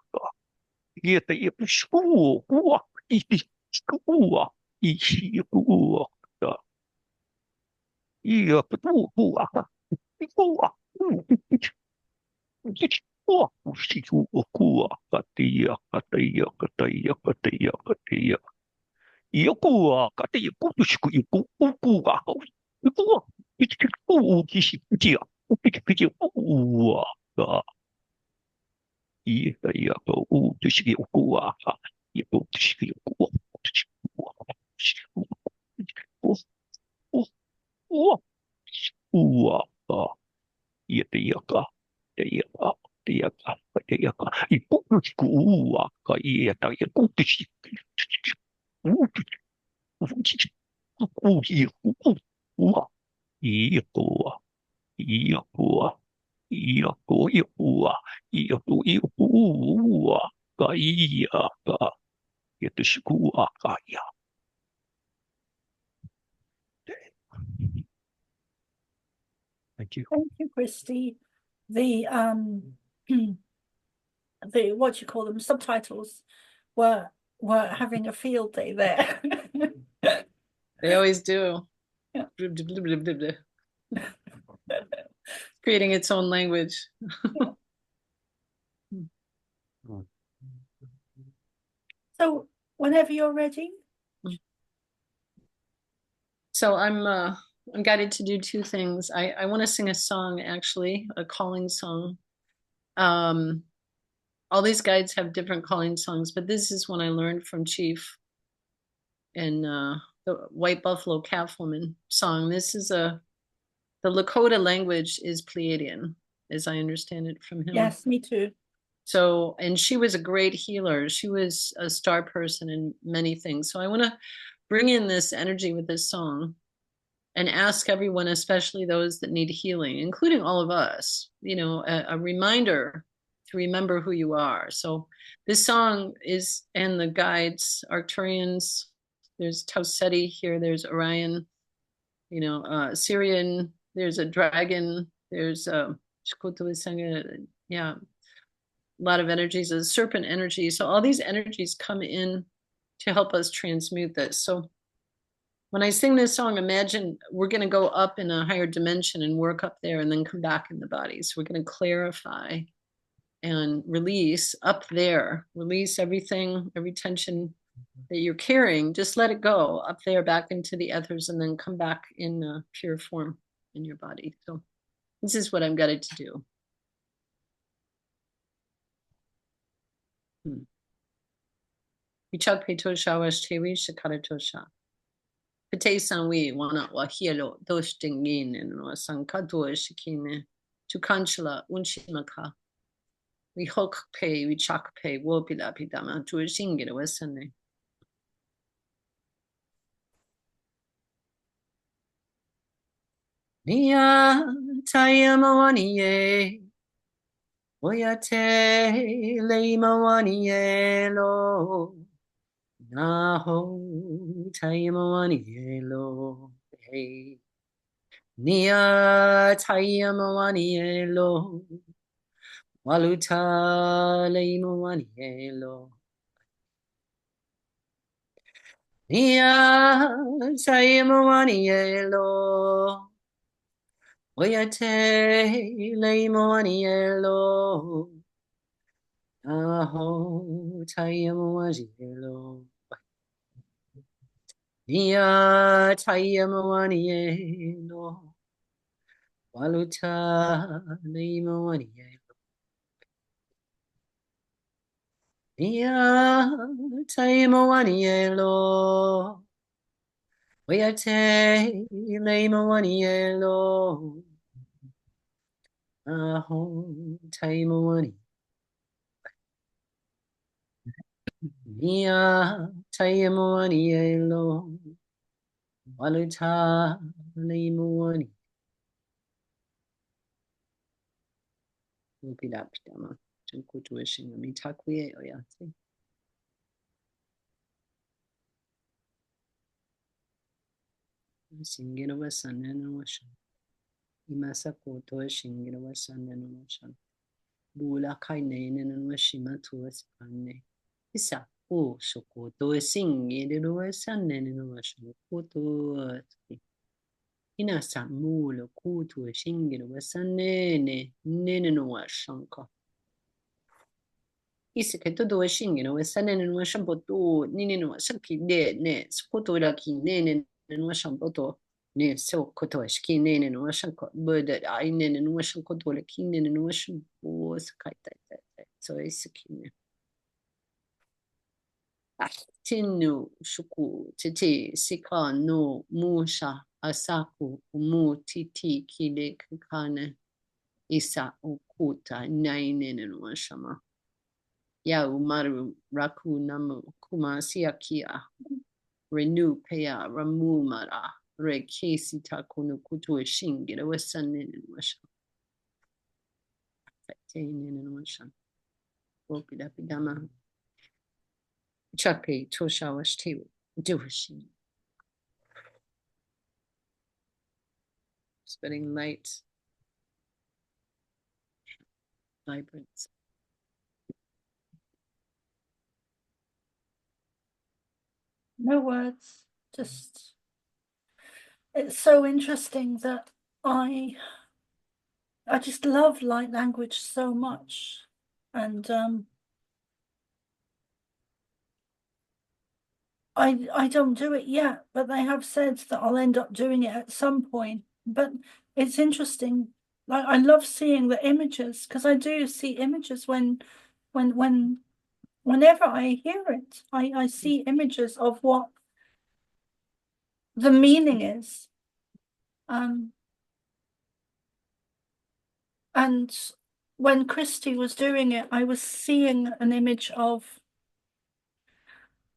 ieta iepu skua, kuwa, iti skua, ishi kuwa, ia petu kuwa, kuwa, kuwa, kushi kuwa, katia, katia, katia, katia, katia. Ia kuwa, katia, kutusku, iku, kuwa, kuwa, iti kuwa, kishi, kutia, kutia, kuwa, ia ia ko u tishiki ku a ia ko tishiki ku tishiki ku u u u a ia te ia ka te ia ka te ia ka te ia ka I ku tishiki u a ka ia ta ia ku tishiki u tishiki ku ia ku u a ia ko ia ko ia ko ia ua ia ko ia ua ka ia ka ia te siku a ka ia. Thank you. Thank you, Christy. The the what do you call them? Subtitles were having a field day there. They always do. Yeah. Creating its own language. So whenever you're ready. So I'm guided to do two things. I want to sing a song, actually, a calling song. All these guides have different calling songs, but this is one I learned from Chief in the White Buffalo Calf Woman song. This is the Lakota language is Pleiadian, as I understand it from him. Yes, me too. So, and she was a great healer. She was a star person in many things. So I want to bring in this energy with this song and ask everyone, especially those that need healing, including all of us, you know, a reminder to remember who you are. So this song is, and the guides, Arcturians, there's Tauseti here, there's Orion, you know, Syrian, there's a dragon, there's yeah, a lot of energies, a serpent energy. So all these energies come in to help us transmute this. So when I sing this song, imagine we're going to go up in a higher dimension and work up there and then come back in the body. So we're going to clarify and release up there, release everything, every tension that you're carrying, just let it go up there, back into the ethers, and then come back in pure form in your body. So this is what I'm guided to do. Vichak pe Tosha wash tewi Shakara Tosha. Pate sanwi wana wa hielo dosh dingin and wa sankato shikine to kanchla unchimaka. We hok pe we chak pe wopila pidama to a singit wasane. Nia tayamawaniye oyate leimawaniye lo naho tayamawaniye lo hey Nia tayamawaniye lo waluta leimawaniye lo Nia tayamawaniye lo Oyate leimonielo, aho tayamawanielo, ia tayamawanielo, Waluta Limawani Nia Taimawani Elo Wayate Limawani Elo Aho Taimawani Nia Taimawani Elo Waluta Limawani Upidapidama Tukutuishing Mitakuye Oyate Singing of a sun and ocean. Imasako to a shinging of a sun and ocean. Bula kaine and washima to us pane. Isa, oh, soko to a singing of a sun and ocean. Kuto Inasa mula kuto a shinging of a sun nene no shanka. Isiketo do a shinging of a sun and ocean boto, nino saki de ne, spoto laki nene and ocean boto. Ne so kotosh kinen no washan ko but I nen no washan ko dole kinen no washan was kaita so iskine tinu shuku titi sika no musha asaku mu titi kide kane isa ukuta nainen no washama ya umaru raku namu kuma siakia renew paya ramu mara Reiki sita kono kuto e shingi the western in washan. In washan. Wopidapidama. Chapi Tosha was tea. Doshi. Spreading light. Vibrance. No words, just it's so interesting that I just love light language so much, and I don't do it yet, but they have said that I'll end up doing it at some point. But it's interesting. Like I love seeing the images because I do see images whenever I hear it, I see images of what the meaning is. And when Christy was doing it, I was seeing an image of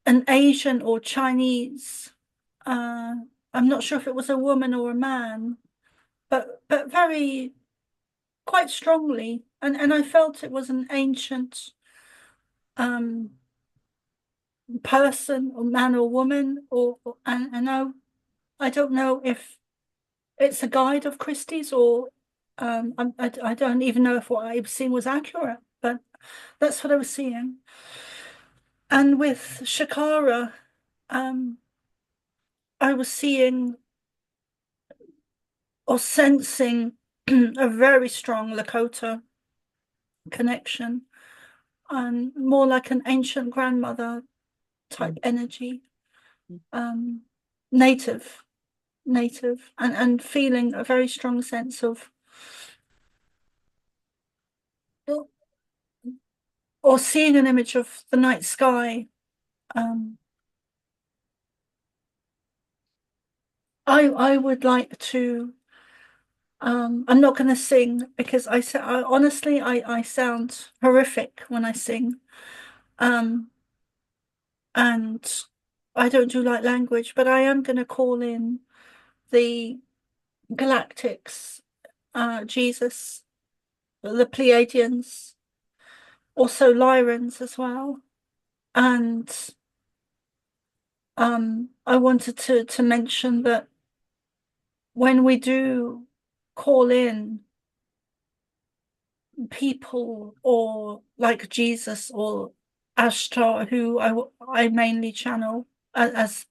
an Asian or Chinese. I'm not sure if it was a woman or a man, but very quite strongly, and I felt it was an ancient person or man or woman, and I don't know if it's a guide of Christie's or I don't even know if what I was seeing was accurate, but that's what I was seeing. And with Shakara, I was seeing or sensing a very strong Lakota connection, and more like an ancient grandmother type energy, native, and feeling a very strong sense of, or seeing an image of the night sky. I would like to. I'm not going to sing because I honestly I sound horrific when I sing, and I don't do light language, but I am going to call in the Galactics, Jesus, the Pleiadians, also Lyrans as well, and I wanted to mention that when we do call in people or like Jesus or Ashtar, who I mainly channel as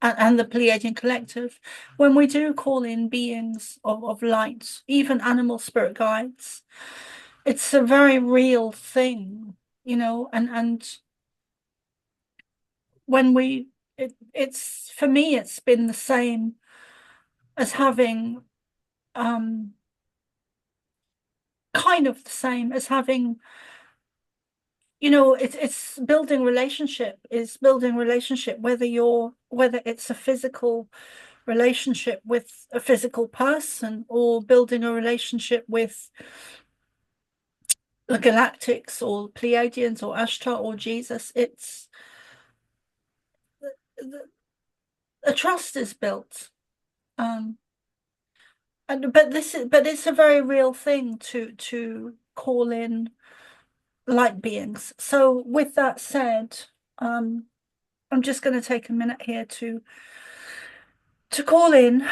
and the Pleiadian collective, when we do call in beings of light, even animal spirit guides, it's a very real thing, and when it's for me, it's been the same as having kind of the same as having, you know, it's building relationship, whether it's a physical relationship with a physical person or building a relationship with the galactics or Pleiadians or Ashtar or Jesus. It's a trust is built. But it's a very real thing to call in light beings. So with that said, I'm just going to take a minute here to call in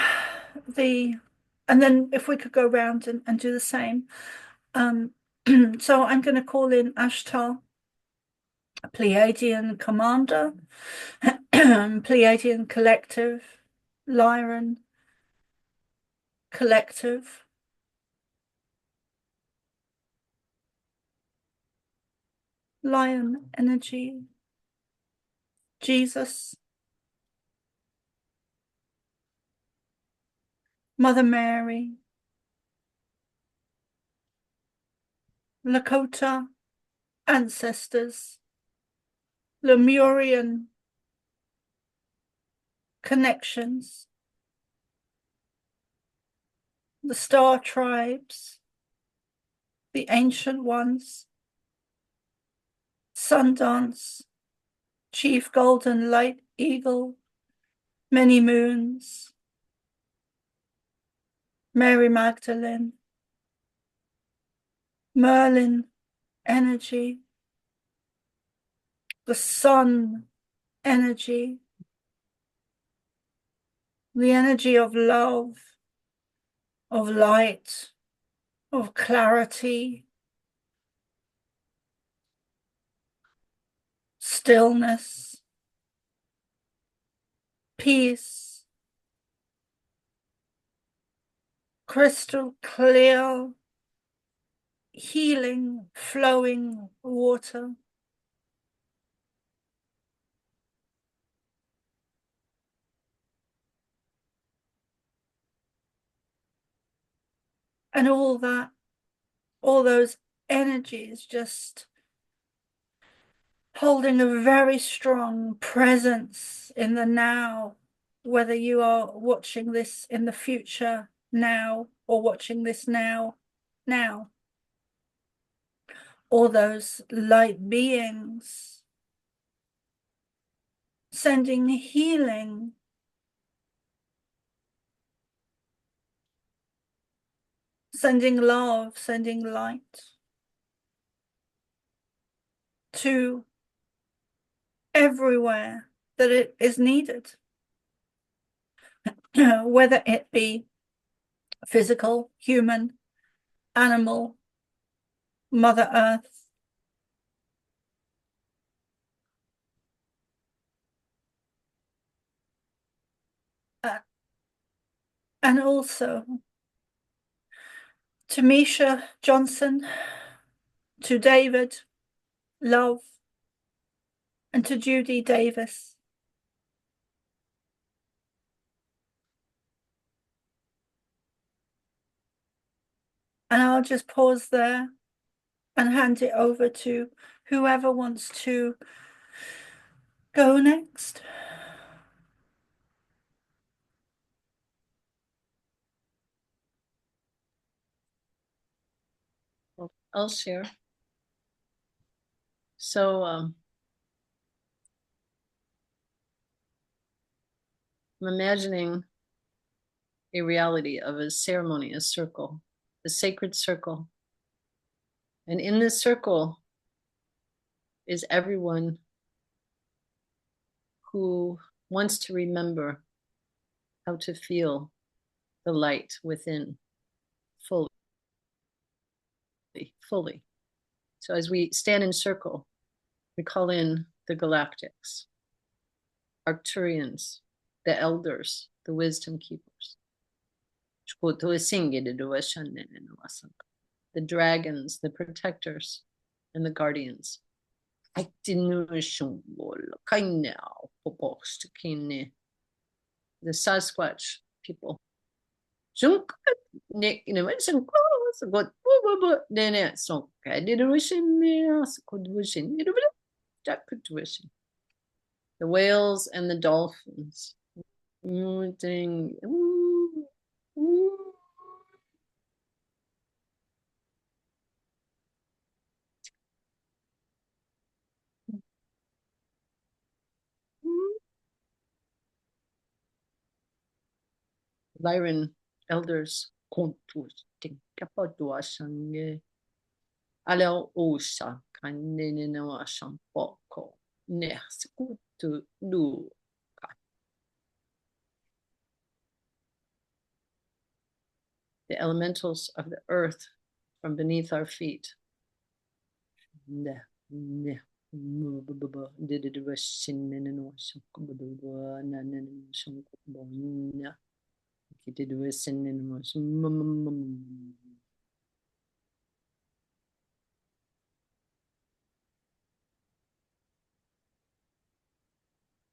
and then if we could go around and do the same. So I'm going to call in Ashtar, Pleiadian Commander, Pleiadian Collective, Lyran Collective, Lion Energy, Jesus, Mother Mary, Lakota ancestors, Lemurian connections, the star tribes, the ancient ones, Sundance, Chief Golden Light Eagle, many moons, Mary Magdalene, Merlin energy, the sun energy, the energy of love, of light, of clarity, stillness, peace, crystal clear, healing, flowing water. And all those energies just holding a very strong presence in the now, whether you are watching this in the future now or watching this now, all those light beings sending healing, sending love, sending light to everywhere that it is needed, whether it be physical, human, animal, Mother Earth. And also to Misha Johnson, to David Love, and to Judy Davis. And I'll just pause there and hand it over to whoever wants to go next. I'll share. So I'm imagining a reality of a ceremony, a circle, a sacred circle. And in this circle is everyone who wants to remember how to feel the light within fully. So as we stand in circle, we call in the galactics, Arcturians, the elders, the wisdom keepers, the dragons, the protectors, and the guardians. The Sasquatch people. The whales and the dolphins. Lyran elders kontus tinkapaduasange alel osha kanenino ashampoko neskutu lu. The elementals of the earth from beneath our feet.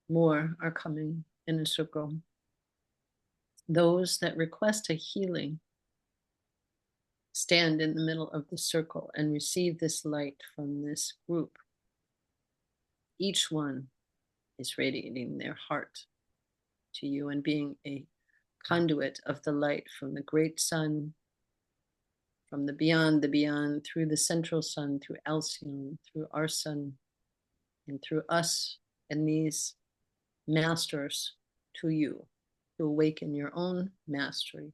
More are coming in a circle. Those that request a healing stand in the middle of the circle and receive this light from this group. Each one is radiating their heart to you and being a conduit of the light from the great sun, from the beyond, through the central sun, through Alcyon, through our sun, and through us and these masters to you, to awaken your own mastery.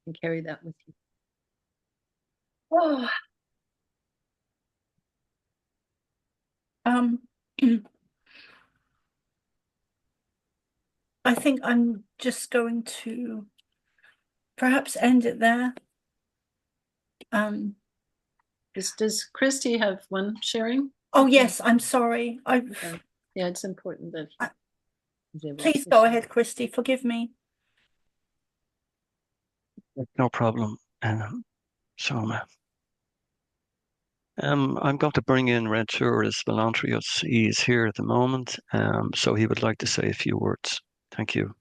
And carry that with you. Oh. I think I'm just going to perhaps end it there. Does Christy have one sharing? Oh yes, I'm sorry. Yeah, it's important that please go ahead, Christy. Forgive me. No problem, Soma. I'm going to bring in Renturis Volantrius. He is here at the moment, so he would like to say a few words. Thank you.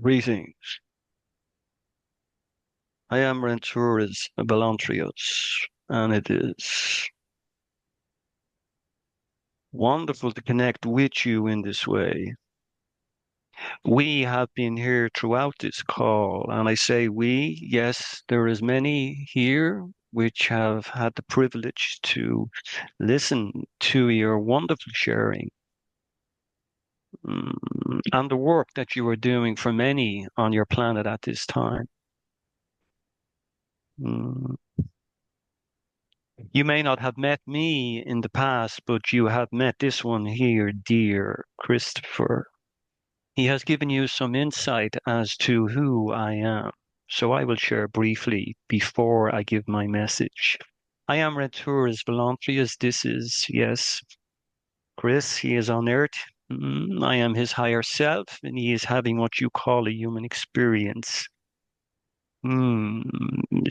Greetings. I am Renturis Volantrius, and it is wonderful to connect with you in this way. We have been here throughout this call, and I say we, yes, there is many here which have had the privilege to listen to your wonderful sharing and the work that you are doing for many on your planet at this time. You may not have met me in the past, but you have met this one here, dear Christopher. He has given you some insight as to who I am, so I will share briefly before I give my message. I am Renturis Volantrius. This is, yes, Chris. He is on Earth. I am his higher self, and he is having what you call a human experience.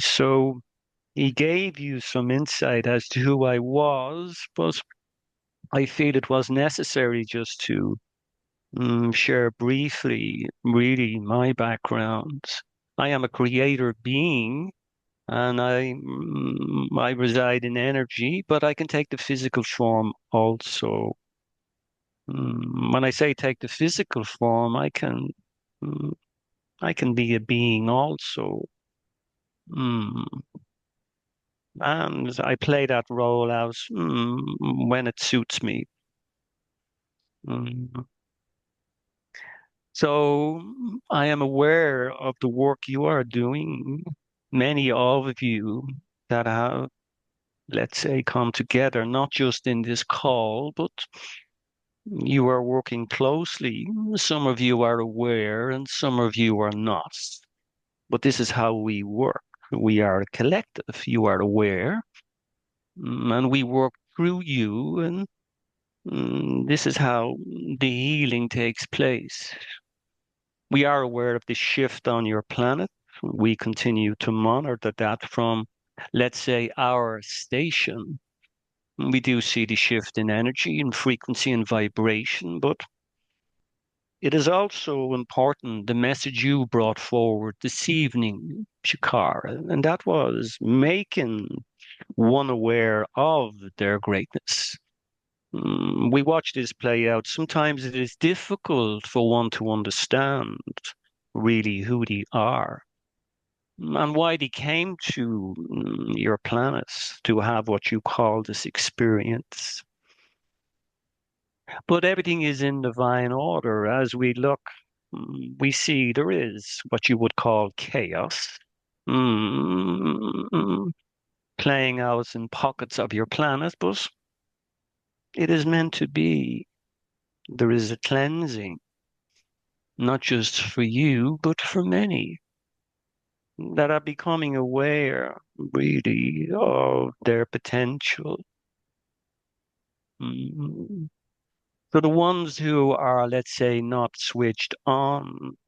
So he gave you some insight as to who I was, but I feel it was necessary just to share briefly, really, my background. I am a creator being, and I reside in energy, but I can take the physical form also. When I say take the physical form, mm, I can be a being also. Mm, and I play that role out when it suits me. Mm. So I am aware of the work you are doing. Many of you that have, let's say, come together, not just in this call, but you are working closely. Some of you are aware and some of you are not. But this is how we work. We are a collective. You are aware, and we work through you, and this is how the healing takes place. We are aware of the shift on your planet. We continue to monitor that from, let's say, our station. We do see the shift in energy and frequency and vibration, but it is also important the message you brought forward this evening, Shakara, and that was making one aware of their greatness. We watch this play out. Sometimes it is difficult for one to understand really who they are and why they came to your planet to have what you call this experience. But everything is in divine order. As we look, we see there is what you would call chaos playing out in pockets of your planet, but it is meant to be. There is a cleansing, not just for you, but for many that are becoming aware, really, of their potential. Mm. So the ones who are, let's say, not switched on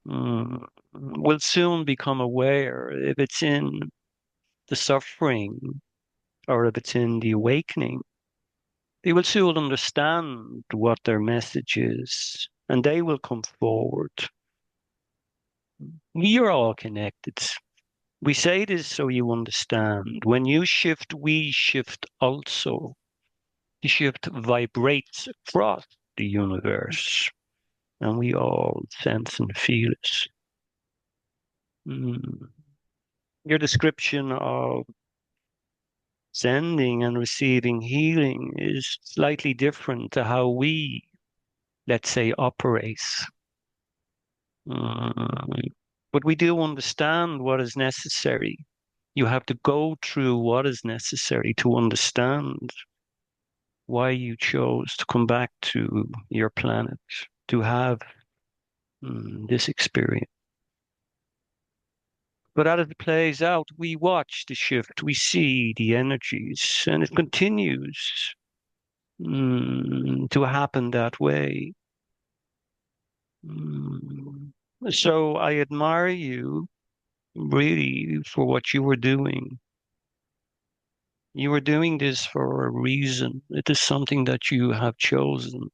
will soon become aware if it's in the suffering or if it's in the awakening. They will soon understand what their message is and they will come forward. We are all connected. We say this so you understand. When you shift, we shift also. The shift vibrates across the universe, and we all sense and feel it. Your description of sending and receiving healing is slightly different to how we, let's say, operate. But we do understand what is necessary. You have to go through what is necessary to understand why you chose to come back to your planet, to have this experience. But as it plays out, we watch the shift, we see the energies, and it continues to happen that way. So I admire you really for what you were doing. You were doing this for a reason. It is something that you have chosen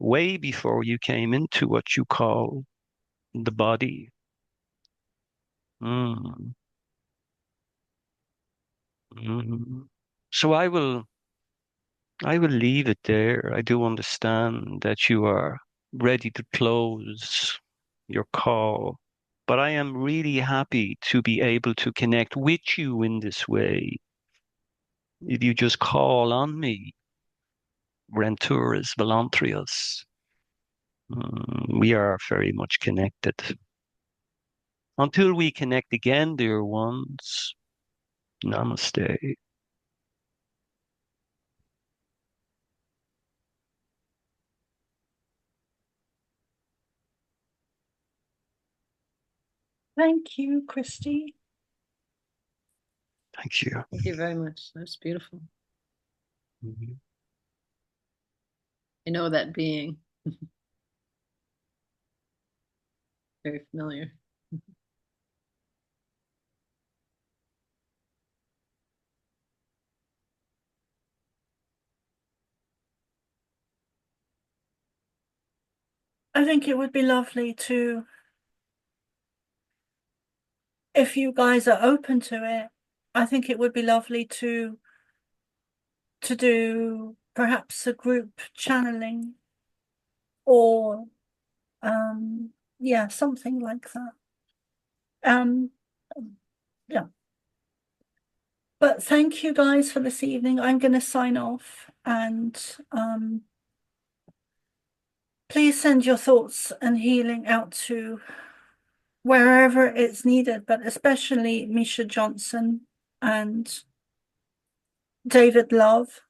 way before you came into what you call the body. Mm. Mm. So I will leave it there. I do understand that you are ready to close your call, but I am really happy to be able to connect with you in this way. If you just call on me, Renturis Volantrius, we are very much connected. Until we connect again, dear ones, namaste. Thank you, Christy. Thank you. Thank you very much. That's beautiful. I know that being. Very familiar. I think it would be lovely to, if you guys are open to it, I think it would be lovely to do perhaps a group channeling or yeah, something like that. Yeah. But thank you guys for this evening. I'm going to sign off, and please send your thoughts and healing out to wherever it's needed, but especially Misha Johnson and David Love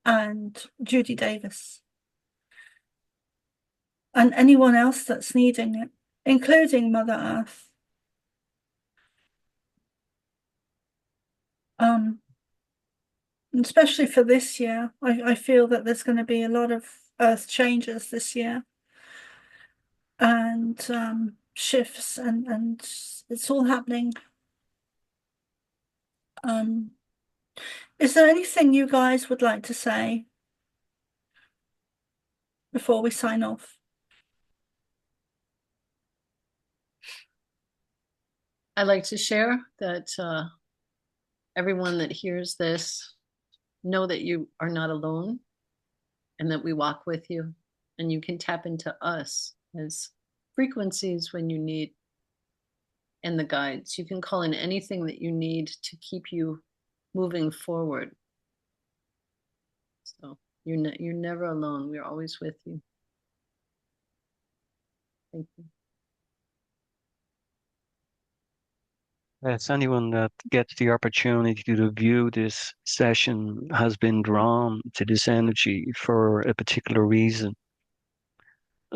and Judy Davis and anyone else that's needing it, including Mother Earth. Especially for this year, I feel that there's going to be a lot of Earth changes this year, and shifts, and it's all happening. Is there anything you guys would like to say before we sign off? I'd like to share that everyone that hears this, know that you are not alone and that we walk with you, and you can tap into us as frequencies when you need, and the guides. You can call in anything that you need to keep you moving forward. So you're never alone. We're always with you. Thank you. Yes, anyone that gets the opportunity to view this session has been drawn to this energy for a particular reason.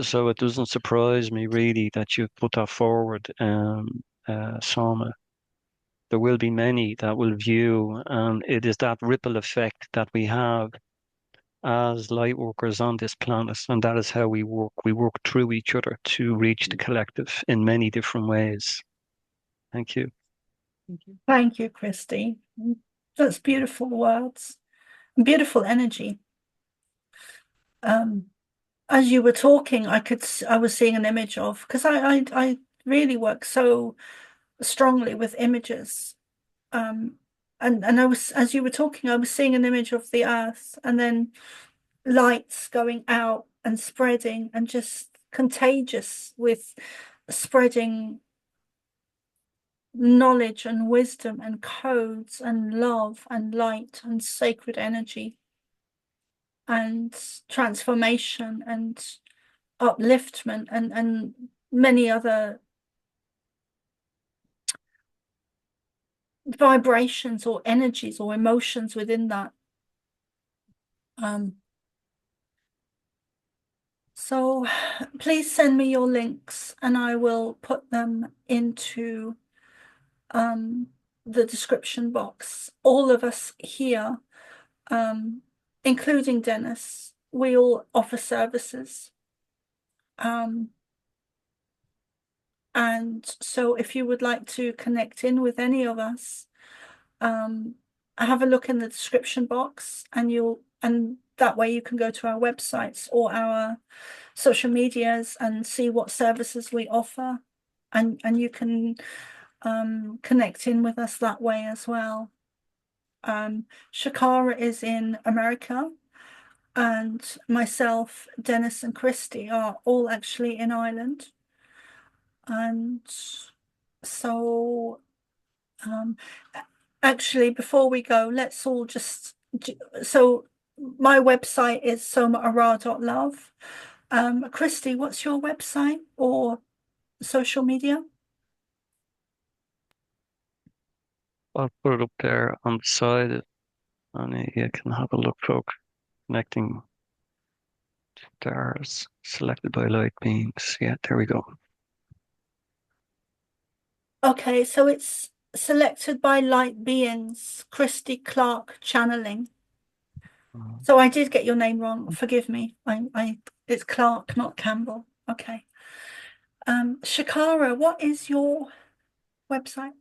So it doesn't surprise me really that you've put that forward, Soma. There will be many that will view, and it is that ripple effect that we have as light workers on this planet, and that is how we work. We work through each other to reach the collective in many different ways. Thank you. Thank you. Thank you, Christy. That's beautiful words, beautiful energy. As you were talking, I was seeing an image of, because I really work so strongly with images. And I was, as you were talking, I was seeing an image of the earth, and then lights going out and spreading, and just contagious with spreading knowledge and wisdom and codes and love and light and sacred energy and transformation and upliftment and many other vibrations or energies or emotions within that. So please send me your links, and I will put them into the description box. All of us here, including Denis, we all offer services. And so if you would like to connect in with any of us, have a look in the description box, and that way you can go to our websites or our social medias and see what services we offer, and you can connect in with us that way as well. Shakara is in America, and myself, Denis, and Christy are all actually in Ireland. And so actually, before we go, let's all just, so my website is somaarah.love. Christy, what's your website or social media? I'll put it up there on the side, and you can have a look, folk. Connecting stars selected by light beings. Yeah, there we go. Okay, so it's selected by light beings, Christy Clarke channeling. So I did get your name wrong. Forgive me. It's Clarke, not Campbell. Okay. Shakara, what is your website?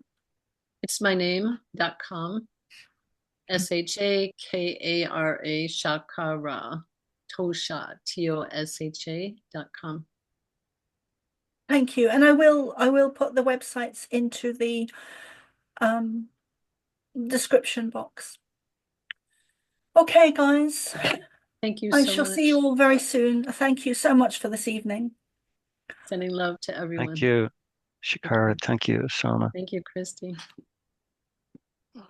It's my name.com. Shakara, Shakara, Tosha, Tosha.com. Thank you. And I will put the websites into the um, description box. Okay, guys. Thank you I so shall much. see you all very soon. Thank you so much for this evening. Sending love to everyone. Thank you, Shakara. Thank you, Soma. Thank you, Christy.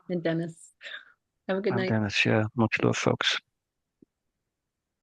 And Denis. Have a good And night. Denis, yeah, much love, folks.